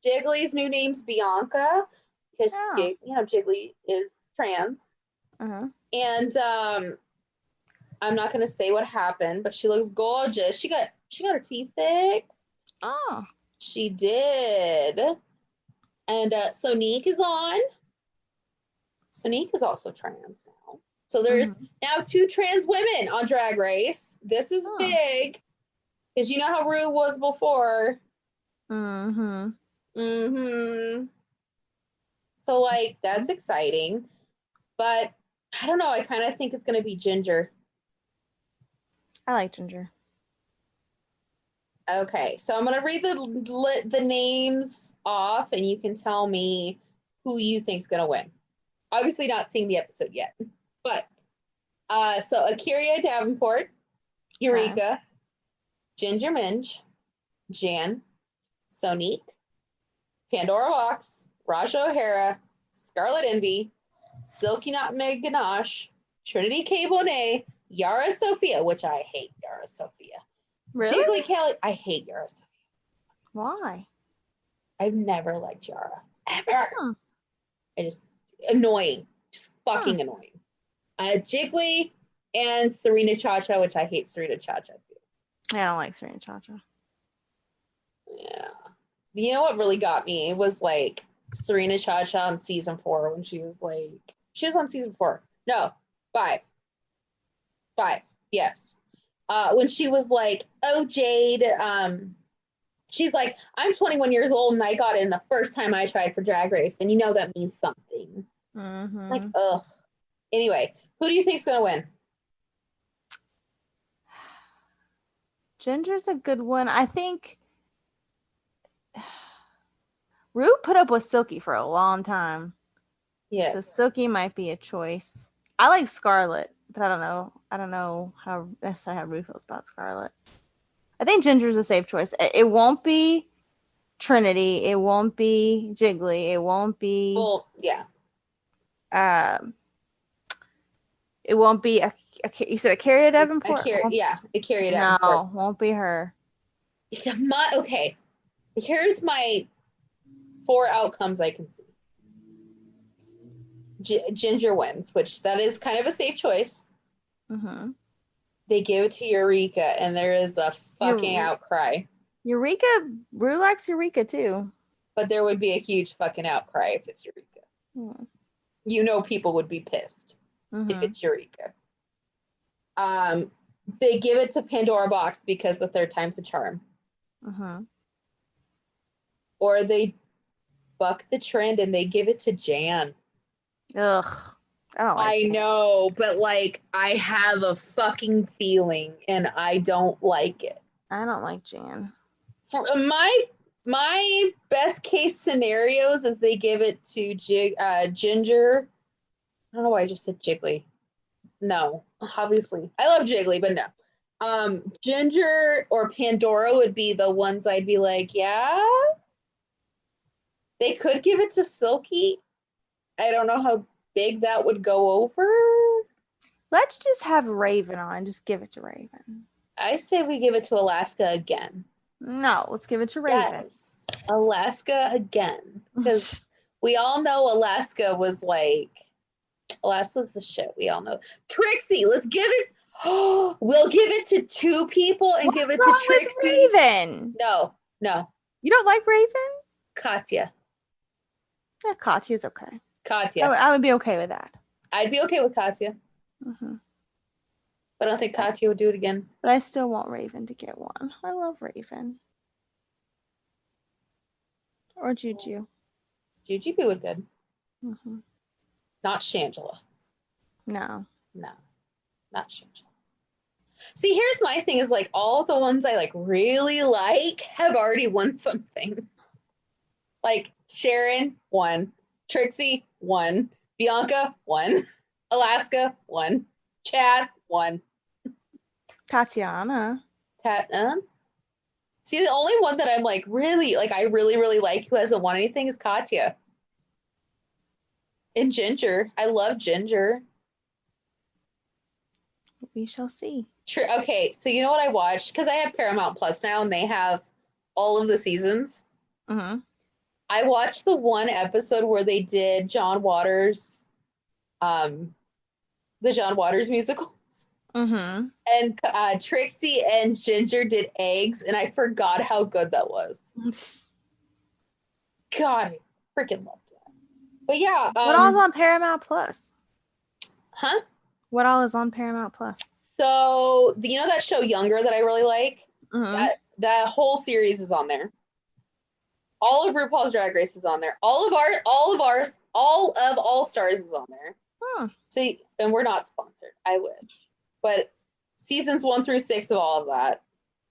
Jiggly's new name's Bianca because Jiggly is trans. Uh-huh. And I'm not gonna say what happened, but she looks gorgeous. She got her teeth fixed. Oh. She did. And Sonique is on. Sonique is also trans now. So there's now 2 trans women on Drag Race. This is big. Because you know how Rue was before. Mm-hmm. Mm-hmm. So, like, that's exciting. But, I don't know. I kind of think it's going to be Ginger. I like Ginger. Okay. So, I'm going to read the names off, and you can tell me who you think's going to win. Obviously not seeing the episode yet. But, so Akira Davenport, Eureka, Ginger Minge, Jan, Sonique, Pandora Box, Raja O'Hara, Scarlet Envy, Silky Knot Meg Ganache, Trinity K. Bonet, Yara Sophia, which I hate Yara Sophia. Really? Jiggly Kelly, I hate Yara Sophia. Why? I've never liked Yara. Ever. Huh. I just, annoying. Just fucking annoying. Jiggly and Serena Chacha, which I hate Serena Chacha too. I don't like Serena Chacha. Yeah. You know what really got me? It was like Serena Chacha on season 4 when she was on season 4. No, 5. 5. Yes. When she was like, oh, Jade, she's like, I'm 21 years old and I got in the first time I tried for Drag Race. And you know that means something. Mm-hmm. Like, ugh. Anyway, who do you think's going to win? Ginger's a good one. I think Rue put up with Silky for a long time. Yeah. So Silky might be a choice. I like Scarlet, but I don't know. I don't know how necessarily how Rue feels about Scarlet. I think Ginger's a safe choice. It won't be Trinity. It won't be Jiggly. It won't be. Well, yeah. It won't be you said Akira Davenport? Akira Davenport. No, won't be her. Okay. Here's my 4 outcomes I can see. Ginger wins, which that is kind of a safe choice. Mm-hmm. They give it to Eureka, and there is a fucking outcry. Eureka, Rue likes Eureka too. But there would be a huge fucking outcry if it's Eureka. Hmm. You know people would be pissed Mm-hmm. if it's Eureka. They give it to Pandora Box because the 3rd time's a charm. Mm-hmm. Or they buck the trend and they give it to Jan. Ugh. I don't like I Jan. know, but like I have a fucking feeling and I don't like it. I don't like Jan. For my best case scenarios is they give it to Ginger. I don't know why I just said Jiggly. No, obviously. I love Jiggly, but no. Ginger or Pandora would be the ones I'd be like, yeah. They could give it to Silky. I don't know how big that would go over. Let's just have Raven on. Just give it to Raven. I say we give it to Alaska again. No, let's give it to Raven. Yes, Alaska again. Because we all know Alaska's the shit. We all know. Trixie, let's give it. We'll give it to 2 people and What's give it wrong to Trixie. with Raven? No. You don't like Raven? Katya. Yeah, Katya's okay. Katya. I would be okay with that. I'd be okay with Katya. Mm-hmm. But I don't think Katya would do it again. But I still want Raven to get one. I love Raven. Or Juju. Jujubee would good. Mm-hmm. Not Shangela. No. No. Not Shangela. See, here's my thing is like all the ones I like really like have already won something. Like Sharon won. Trixie won. Bianca won. Alaska won. Chad won. Tatiana. See, the only one that I'm like really like who hasn't won anything is Katya. And Ginger. I love Ginger. We shall see. Okay, so you know what I watched? Because I have Paramount Plus now and they have all of the seasons. Mm-hmm. I watched the one episode where they did John Waters, the John Waters musicals. Mm-hmm. And Trixie and Ginger did eggs, and I forgot how good that was. God, I freaking loved that. But yeah. What all is on Paramount Plus? Huh? What all is on Paramount Plus? So, you know that show Younger that I really like? Mhm. That whole series is on there. All of RuPaul's Drag Race is on there. All of All Stars is on there. Huh. See, and we're not sponsored. I wish, but seasons 1 through 6 of all of that.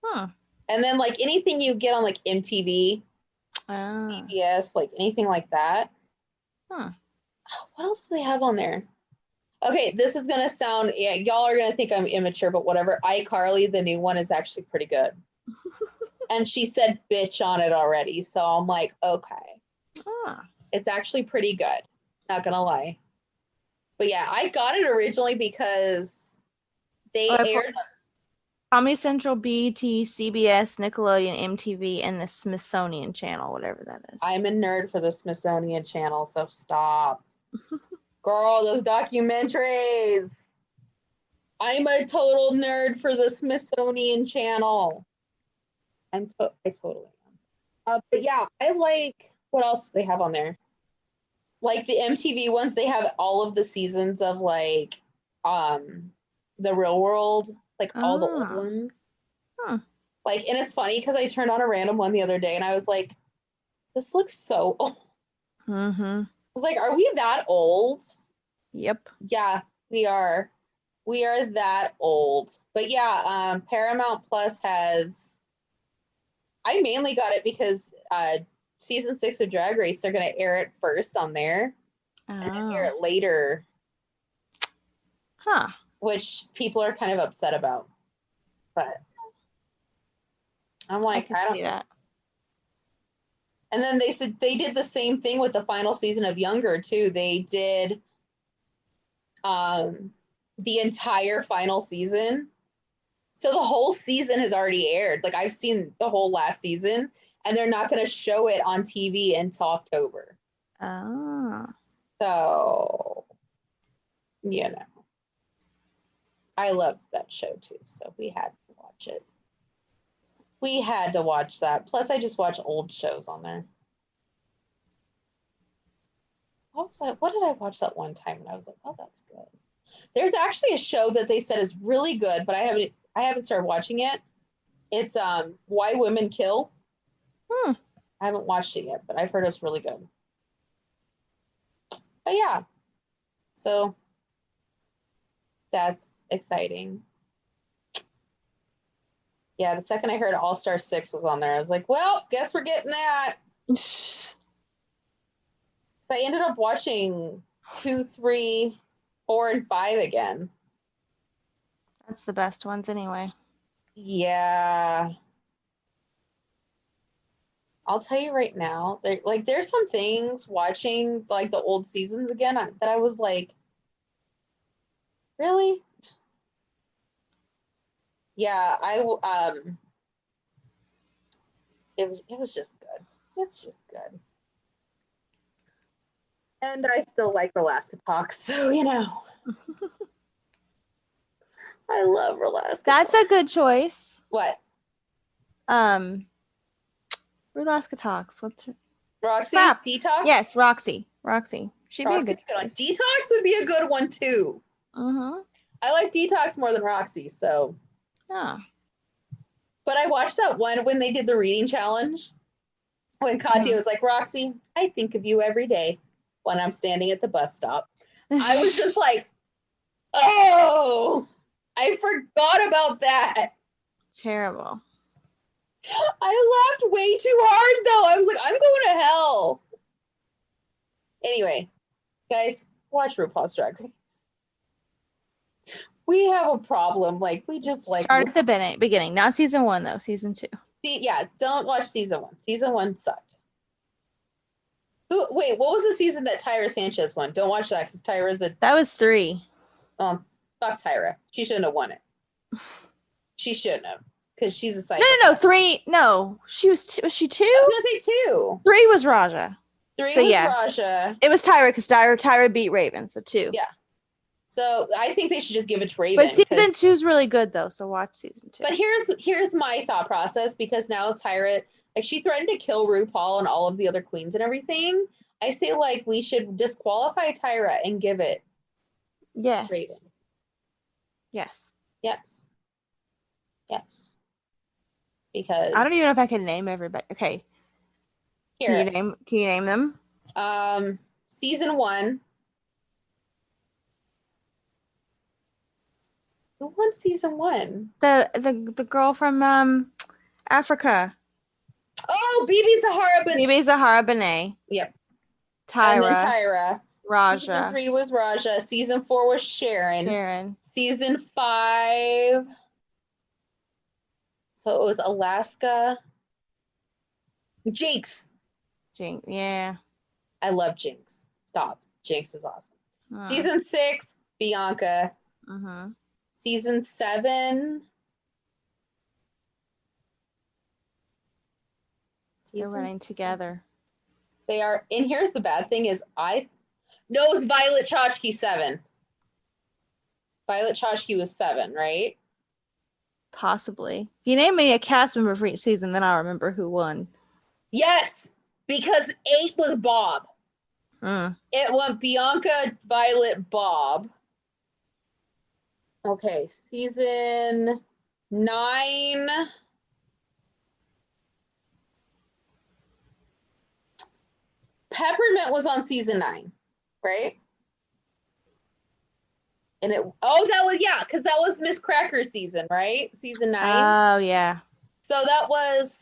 Huh. And then like anything you get on like MTV, CBS, like anything like that. Huh. What else do they have on there? Okay, this is gonna sound, yeah, y'all are gonna think I'm immature, but whatever. iCarly, the new one, is actually pretty good. And she said bitch on it already, so I'm like, okay. It's actually pretty good. Not gonna lie. But yeah, I got it originally because they aired Comedy Central, BET, CBS, Nickelodeon, MTV, and the Smithsonian Channel, whatever that is. I'm a nerd for the Smithsonian Channel, so stop. Girl, those documentaries. I'm a total nerd for the Smithsonian Channel. I totally am. But yeah, I like, what else do they have on there? Like the MTV ones, they have all of the seasons of like The Real World, like all the old ones. Huh. Like, and it's funny because I turned on a random one the other day and I was like, this looks so old. Mm-hmm. I was like, are we that old? Yep. Yeah, we are. We are that old. But yeah, Paramount Plus has, I mainly got it because season 6 of Drag Race, they're going to air it first on there and then air it later. Huh. Which people are kind of upset about. But I'm like, I don't see that. And then they said they did the same thing with the final season of Younger too. They did the entire final season. So the whole season has already aired. Like I've seen the whole last season and they're not going to show it on TV until October. Oh. So, you know. I loved that show too, so we had to watch it. We had to watch that. Plus, I just watch old shows on there. What did I watch that one time? And I was like, oh, that's good. There's actually a show that they said is really good, but I haven't started watching it. It's Why Women Kill. I haven't watched it yet, but I've heard it's really good. But yeah, so that's exciting. Yeah, the second I heard All Star 6 was on there, I was like, well, guess we're getting that. So I ended up watching 2, 3, 4, and 5 again. That's the best ones anyway. Yeah. I'll tell you right now, there's some things watching like the old seasons again that I was like, really? Yeah, it was just good. It's just good. And I still like Relaska Talks, so you know. I love Relaska. That's a good choice. What? Relaska Talks. What's her? Roxy? Crap. Detox? Yes, Roxy. She'd Roxy's be a good one. choice. Detox would be a good one too. I like Detox more than Roxy, so. Oh. But I watched that one when they did the reading challenge. When Katya was like, Roxy, I think of you every day when I'm standing at the bus stop. I was just like, oh, I forgot about that. Terrible. I laughed way too hard though. I was like, I'm going to hell. Anyway, guys, watch RuPaul's Drag Race. We have a problem. Like, we just like start at the beginning. Not season 1 though. Season 2. Yeah, don't watch season 1. Season 1 sucked. Wait, what was the season that Tyra Sanchez won? Don't watch that because Tyra's That was 3. Fuck Tyra. She shouldn't have won it. She shouldn't have because she's a psycho. No. 3. No, she was. Was she 2? I was gonna say 2. 3 was Raja. 3 so was yeah. Raja. It was Tyra because Tyra beat Raven. So 2. Yeah. So I think they should just give it to Raven. But season 2 is really good though. So watch season 2. But here's my thought process because now Tyra, like she threatened to kill RuPaul and all of the other queens and everything. I say like we should disqualify Tyra and give it. Yes. Raven. Yes. Yes. Yes. because I don't even know if I can name everybody. Okay. here, Can you name them? season 1. Who won season 1? The girl from Africa. Oh, Bibi Zahara. Bibi Zahara Benet. Yep. Tyra. And then Tyra. Raja. Season 3 was Raja. Season 4 was Sharon. Season 5. So it was Alaska. Jinx. Yeah. I love Jinx. Stop. Jinx is awesome. Huh. Season 6, Bianca. Uh-huh. Season 7. They're running together. They are. And here's the bad thing is no, it was Violet Chachki 7. Violet Chachki was 7, right? Possibly. If you name me a cast member for each season, then I'll remember who won. Yes, because 8 was Bob. It went Bianca, Violet, Bob. Okay, season 9. Peppermint was on season 9, right? And because that was Miss Cracker's season, right? Season 9. Oh, yeah. So that was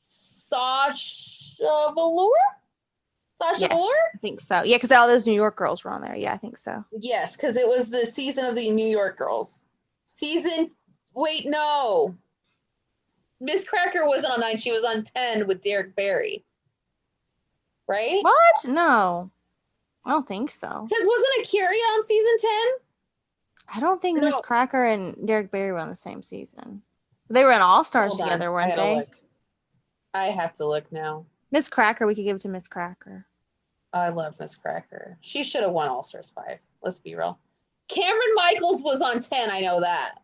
Sasha Velour? Yes, I think so. Yeah, because all those New York girls were on there. Yeah, I think so. Yes, because it was the season of the New York girls. No. Miss Cracker wasn't on 9. She was on 10 with Derek Barry. Right? What? No. I don't think so. Because wasn't Akira on season 10? I don't think No. Miss Cracker and Derek Barry were on the same season. They were in All Stars together, weren't they? Look. I have to look now. Miss Cracker, we could give it to Miss Cracker. I love Miss Cracker. She should have won All Stars 5. Let's be real. Cameron Michaels was on 10. I know that.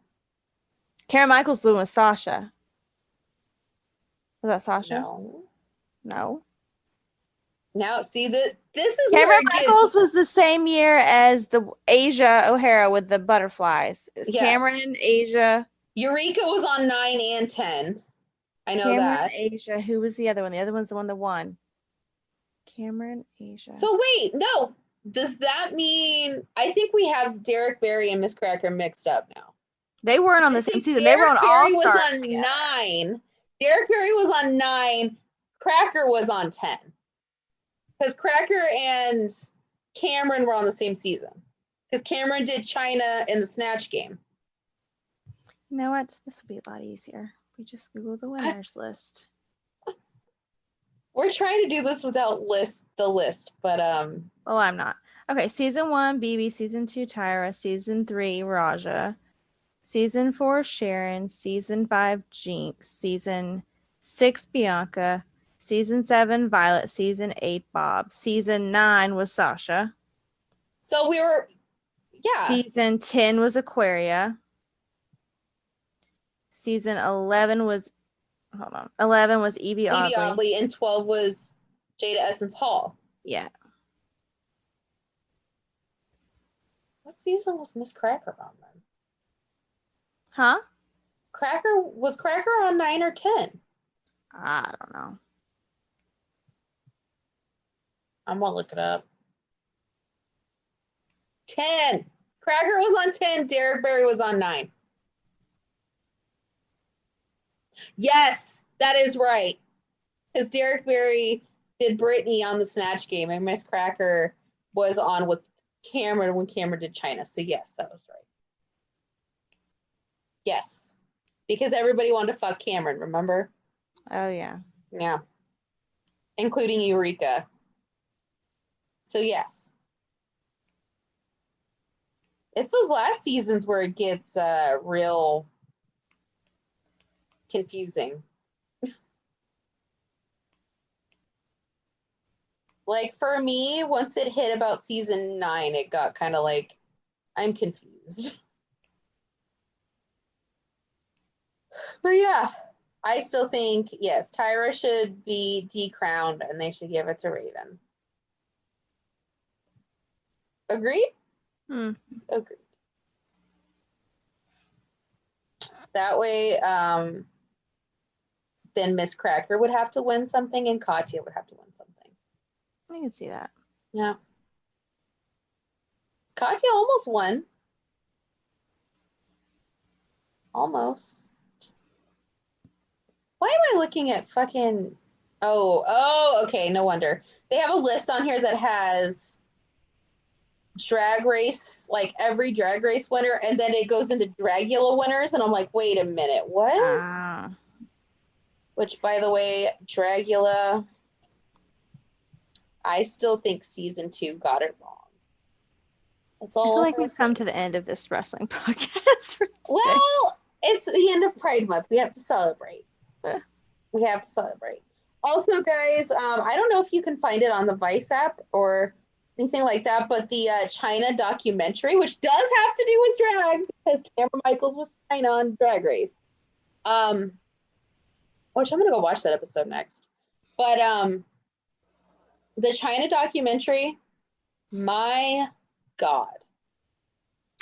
Karen Michaels was with Sasha. Was that Sasha? No. Now, see, this is Cameron Michaels was the same year as the Asia O'Hara with the butterflies. Yes. Cameron, Asia. Eureka was on 9 and 10. I know Cameron, that. Asia. Who was the other one? The other one's the one that won. Cameron, Asia. So wait, no. Does that mean I think we have Derek Barry and Miss Cracker mixed up now? They weren't on the same season. They were on All Stars. Was on 9. Derek Barry was on 9. Cracker was on 10. Because Cracker and Cameron were on the same season. Because Cameron did China in the Snatch game. You know what? This will be a lot easier. We just Google the winners list. We're trying to do this without the list, but well, I'm not. Okay, season 1, Bibi. Season 2, Tyra. Season 3, Raja. Season 4, Sharon. Season 5, Jinx. Season 6, Bianca. Season 7, Violet. Season 8, Bob. Season 9 was Sasha. So we were, yeah. Season 10 was Aquaria. Season 11 was, 11 was Evie Oddly. And 12 was Jada Essence Hall. Yeah. What season was Miss Cracker on then? Huh? Was Cracker on 9 or 10? I don't know. I'm gonna look it up. 10. Cracker was on 10. Derek Barry was on 9. Yes, that is right. Because Derek Barry did Brittany on the Snatch game, and Miss Cracker was on with Cameron when Cameron did China. So yes, that was right. Yes, because everybody wanted to fuck Cameron. Remember? Oh yeah. Yeah. Including Eureka. So yes. It's those last seasons where it gets real confusing. Like for me, once it hit about season 9, it got kind of like, I'm confused. But yeah, I still think, yes, Tyra should be decrowned and they should give it to Raven. Agreed? Agreed. That way, then Miss Cracker would have to win something and Katya would have to win something. I can see that. Yeah. Katya almost won. Almost. Why am I looking at fucking... Oh, okay, no wonder. They have a list on here that has drag race, like every drag race winner, and then it goes into Dragula winners, and I'm like, wait a minute, what? Which, by the way, Dragula, I still think season 2 got it wrong. That's I all feel like I'm we've come to the end of this wrestling podcast. Well, it's the end of Pride Month. We have to celebrate. We have to celebrate. Also, guys, I don't know if you can find it on the Vice app or anything like that, but the China documentary, which does have to do with drag, because Cameron Michaels was China on Drag Race. Which I'm gonna go watch that episode next. But the China documentary, my God.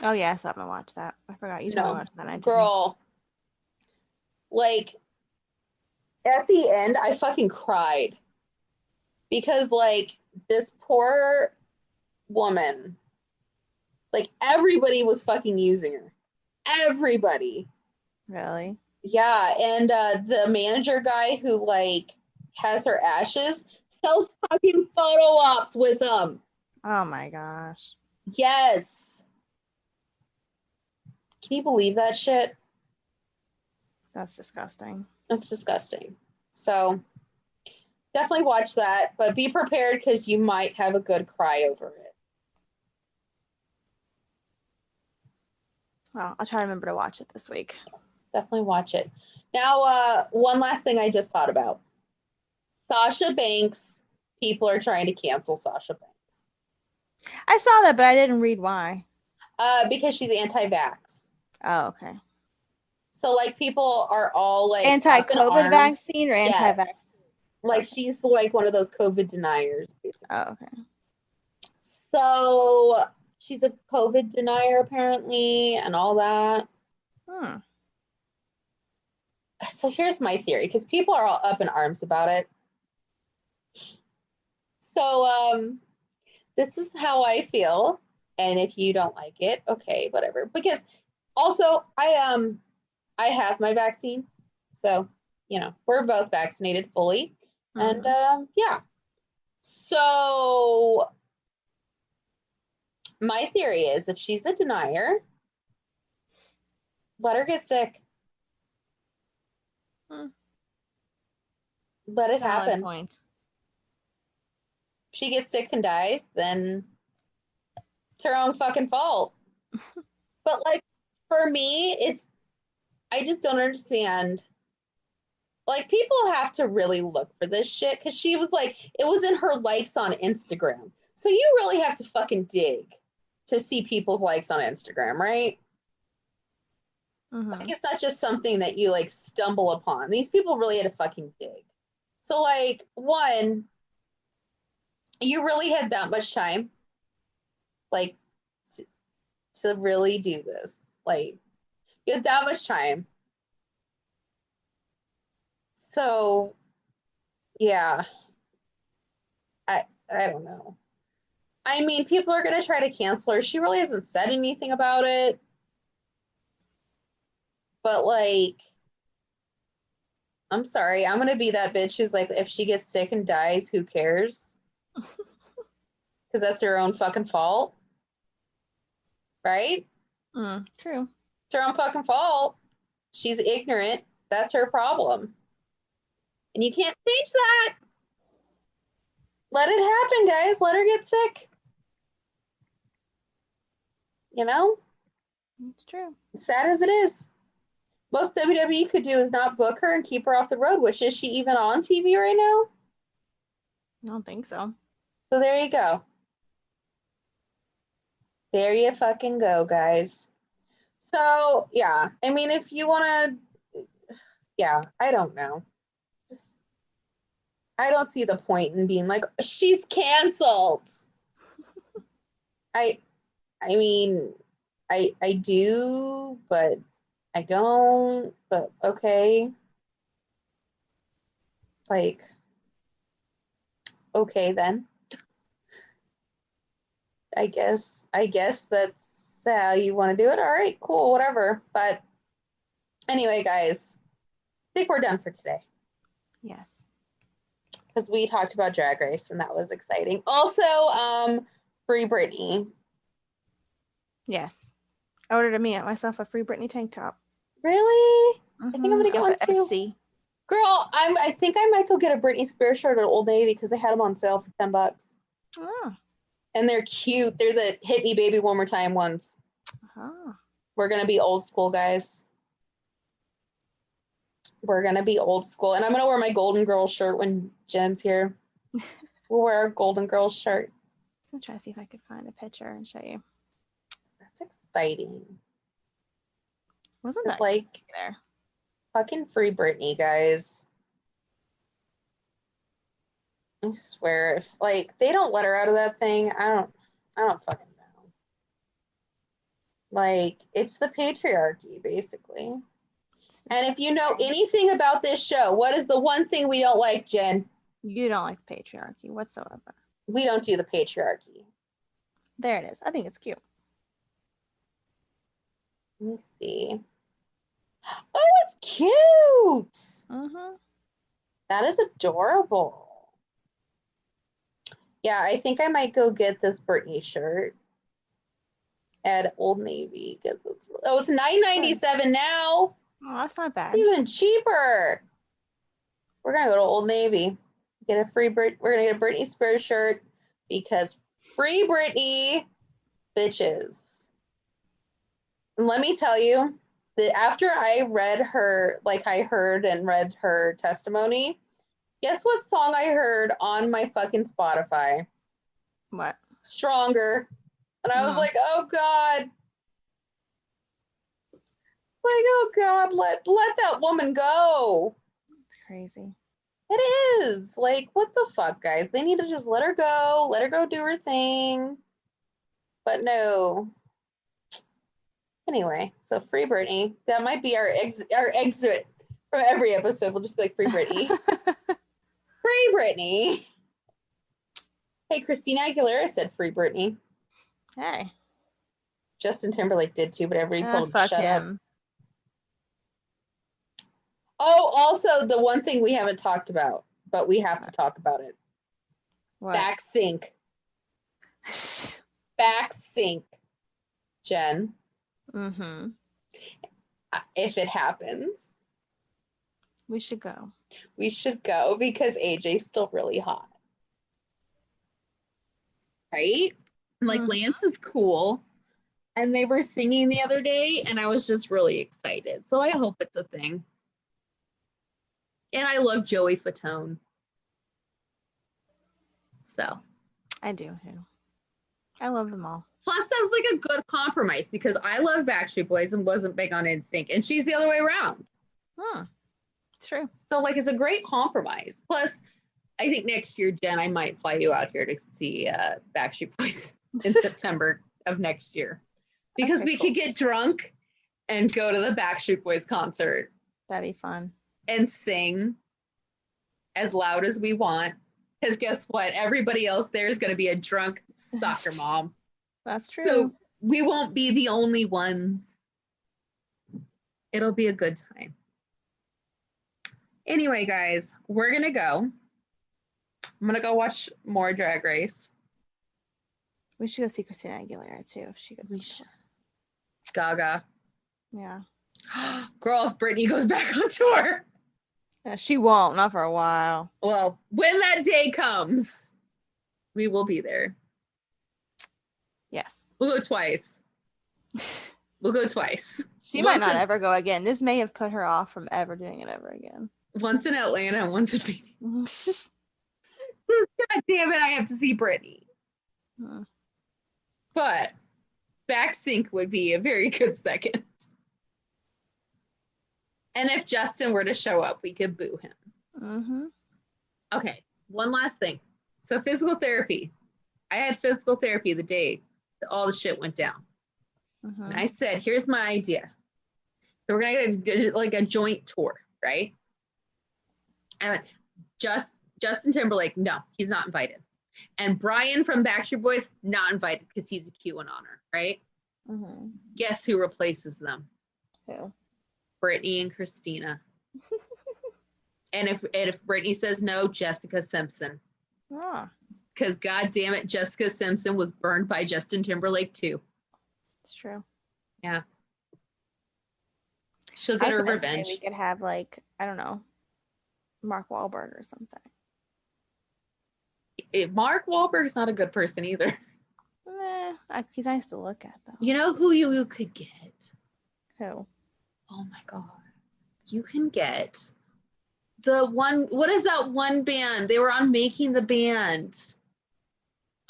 Oh yeah, I still haven't watched that. I forgot you told me to watch that. Girl, like at the end, I fucking cried because like this poor woman, like everybody was fucking using her. Everybody. Really? Yeah, and the manager guy who like has her ashes sells fucking photo ops with them. Oh my gosh. Yes. Can you believe that shit? That's disgusting. That's disgusting. So definitely watch that, but be prepared because you might have a good cry over it. Well, I'll try to remember to watch it this week. Yes, definitely watch it. Now, one last thing I just thought about. Sasha Banks. People are trying to cancel Sasha Banks. I saw that, but I didn't read why. Because she's anti-vax. Oh, okay. So, like, people are all, like... Anti-COVID vaccine or anti-vax? Yes. Like, she's, like, one of those COVID deniers, basically. Oh, okay. So, she's a COVID denier, apparently, and all that. So, here's my theory, because people are all up in arms about it. So, this is how I feel, and if you don't like it, okay, whatever. Because, also, I have my vaccine, so, you know, we're both vaccinated fully, and, yeah. So, my theory is, if she's a denier, let her get sick. Let it happen. Point. If she gets sick and dies, then it's her own fucking fault. But, like, for me, I just don't understand. Like, people have to really look for this shit, because she was like, it was in her likes on Instagram. So you really have to fucking dig to see people's likes on Instagram, right? Like, it's not just something that you, like, stumble upon. These people really had to fucking dig. So, like, one, you really had that much time, like, to really do this. Like, you had that much time. So, yeah. I don't know. I mean, people are going to try to cancel her. She really hasn't said anything about it. But, like, I'm sorry. I'm going to be that bitch who's like, if she gets sick and dies, who cares? Because that's her own fucking fault. Right? True. It's her own fucking fault. She's ignorant. That's her problem. And you can't change that. Let it happen, guys. Let her get sick. You know? It's true. Sad as it is. Most WWE could do is not book her and keep her off the road, which is she even on TV right now? I don't think so. So there you go. There you fucking go, guys. So, yeah. I mean, if you want to... Yeah, I don't know. I don't see the point in being like, she's canceled. I mean, I do, but I don't, but okay. Like, okay then. I guess that's how you want to do it. All right, cool, whatever. But anyway, guys, I think we're done for today. Yes. Because we talked about Drag Race and that was exciting. Also, Free Britney. Yes. I ordered myself a Free Britney tank top. Really? I think I'm gonna get one too. Etsy. Girl, I think I might go get a Britney Spears shirt at Old Navy because they had them on sale for $10. Oh. And they're cute. They're the Hit Me Baby One More Time ones. Oh. We're gonna be old school, guys. We're gonna be old school. And I'm gonna wear my Golden Girls shirt when Jen's here. We'll wear our Golden Girls shirt. I'm gonna try to see if I could find a picture and show you. That's exciting. Wasn't that like there? Fucking Free Britney, guys. I swear, if like they don't let her out of that thing, I don't fucking know. Like, it's the patriarchy, basically. And if you know anything about this show, what is the one thing we don't like, Jen? You don't like the patriarchy whatsoever. We don't do the patriarchy. There it is. I think it's cute. Let me see. Oh, it's cute. Mm-hmm. That is adorable. Yeah, I think I might go get this Britney shirt at Old Navy because it's $9.97 now. Oh, that's not bad. It's even cheaper. We're gonna go to Old Navy, get a free We're gonna get a Britney Spears shirt because Free Britney, bitches. And let me tell you that after I read her, like I heard and read her testimony, guess what song I heard on my fucking Spotify? What? Stronger. And I was like, oh God. Like, oh God, let that woman go. It's crazy. It is. Like, what the fuck, guys? They need to just let her go do her thing. But no. Anyway, so Free Britney. That might be our exit from every episode. We'll just be like, Free Britney. Free Britney. Hey, Christina Aguilera said Free Britney. Hey. Justin Timberlake did too, but everybody told him to shut up. Oh, also the one thing we haven't talked about, but we have to talk about it. What? Back sync. Back sync. Jen. Mm-hmm. If it happens. We should go. We should go because AJ's still really hot. Right? Like, Lance is cool. And they were singing the other day, and I was just really excited. So I hope it's a thing. And I love Joey Fatone. So. I do too. I love them all. Plus, that was like a good compromise because I love Backstreet Boys and wasn't big on NSYNC, and she's the other way around. Huh. True. So, like, it's a great compromise. Plus, I think next year, Jen, I might fly you out here to see Backstreet Boys in September of next year. Because we could get drunk and go to the Backstreet Boys concert. That'd be fun. And sing as loud as we want. Because guess what? Everybody else there is going to be a drunk soccer mom. That's true. So we won't be the only ones. It'll be a good time. Anyway, guys, we're going to go. I'm going to go watch more Drag Race. We should go see Christina Aguilera too if she goes. Gaga. Yeah. Girl, if Britney goes back on tour. Yeah, she won't, not for a while. Well, when that day comes, we will be there. Yes. We'll go twice. We'll go twice. She might not ever go again. This may have put her off from ever doing it ever again. Once in Atlanta and once in Phoenix. God damn it, I have to see Britney. But back sync would be a very good second. And if Justin were to show up, we could boo him. Mm-hmm. Okay, one last thing. So physical therapy. I had physical therapy the day that all the shit went down. Mm-hmm. And I said, here's my idea. So we're going to get like a joint tour, right? I went, Justin Timberlake, no, he's not invited. And Brian from Backstreet Boys, not invited because he's a Q in honor, right? Mm-hmm. Guess who replaces them? Who? Brittany and Christina. and if Brittany says no, Jessica Simpson. Ah, Because God damn it, Jessica Simpson was burned by Justin Timberlake too. it's true. Yeah. She'll get her revenge. We could have like, I don't know, Mark Wahlberg or something. Mark Wahlberg's not a good person either. He's nice to look at though. You know who you could get? Who? Oh my God. You can get the one, what is that one band? They were on Making the Band.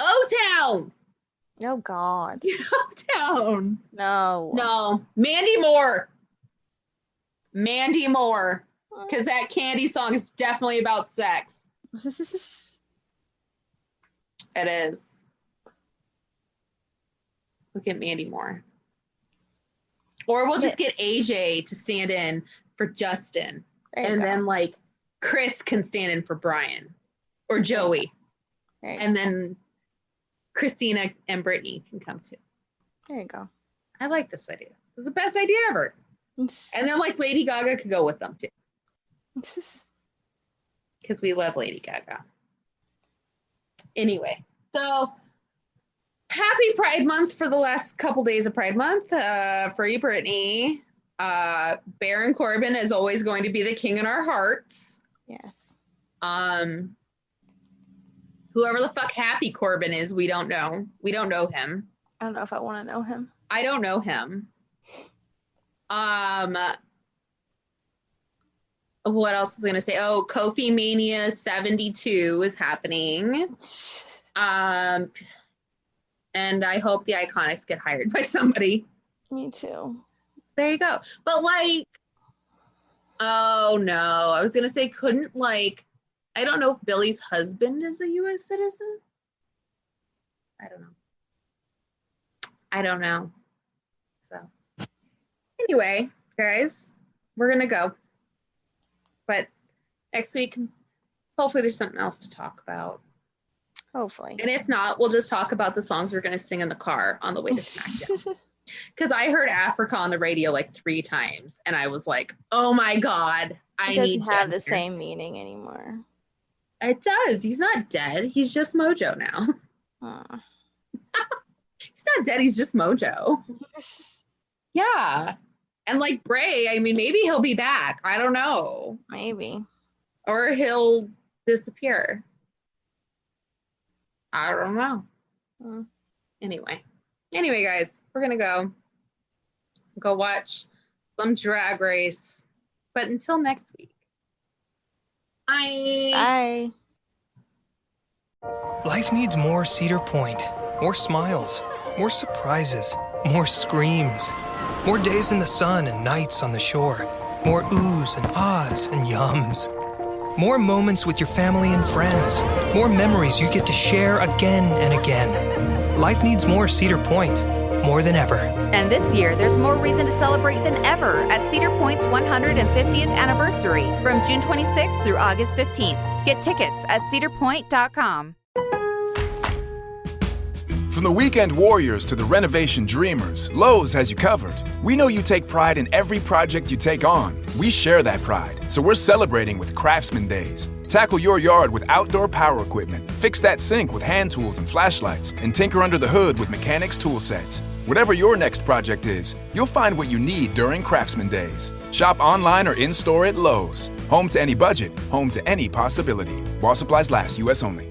O-Town. Oh God. O-Town. No. Mandy Moore. Because that Candy song is definitely about sex. It is. Look at Mandy Moore. Or we'll just get AJ to stand in for Justin. And then like Chris can stand in for Brian or Joey. And then Christina and Brittany can come too. There you go. I like this idea. This is the best idea ever. And then like Lady Gaga could go with them too. Because we love Lady Gaga. Anyway, so happy Pride Month for the last couple days of Pride Month for you, Brittany. Baron Corbin is always going to be the king in our hearts. Yes. Whoever the fuck Happy Corbin is, we don't know. We don't know him. I don't know if I want to know him. I don't know him. What else was I going to say? Oh, Kofi Mania 72 is happening. And I hope the Iconics get hired by somebody. Me too. There you go. But like, oh no, I was going to say, couldn't like, I don't know if Billy's husband is a U.S. citizen. I don't know. So anyway, guys, we're going to go. But next week, hopefully there's something else to talk about. Hopefully. And if not, we'll just talk about the songs we're going to sing in the car on the way to Smackdown. Because I heard Africa on the radio like 3 times, and I was like, oh my God, It doesn't have the same meaning anymore. It does. He's not dead. He's just Mojo now. He's not dead. He's just Mojo. Yeah. And like Bray, I mean, maybe he'll be back. I don't know. Maybe. Or he'll disappear. I don't know. Anyway, guys, we're going to go watch some Drag Race. But until next week. Bye. Life needs more Cedar Point, more smiles, more surprises, more screams, more days in the sun and nights on the shore, more oohs and ahs and yums, more moments with your family and friends, more memories you get to share again and again. Life needs more Cedar Point, more than ever. And this year, there's more reason to celebrate than ever at Cedar Point's 150th anniversary from June 26th through August 15th. Get tickets at cedarpoint.com. From the weekend warriors to the renovation dreamers, Lowe's has you covered. We know you take pride in every project you take on. We share that pride, so we're celebrating with Craftsman Days. Tackle your yard with outdoor power equipment, fix that sink with hand tools and flashlights, and tinker under the hood with mechanics tool sets. Whatever your next project is, you'll find what you need during Craftsman Days. Shop online or in-store at Lowe's. Home to any budget, home to any possibility. While supplies last, U.S. only.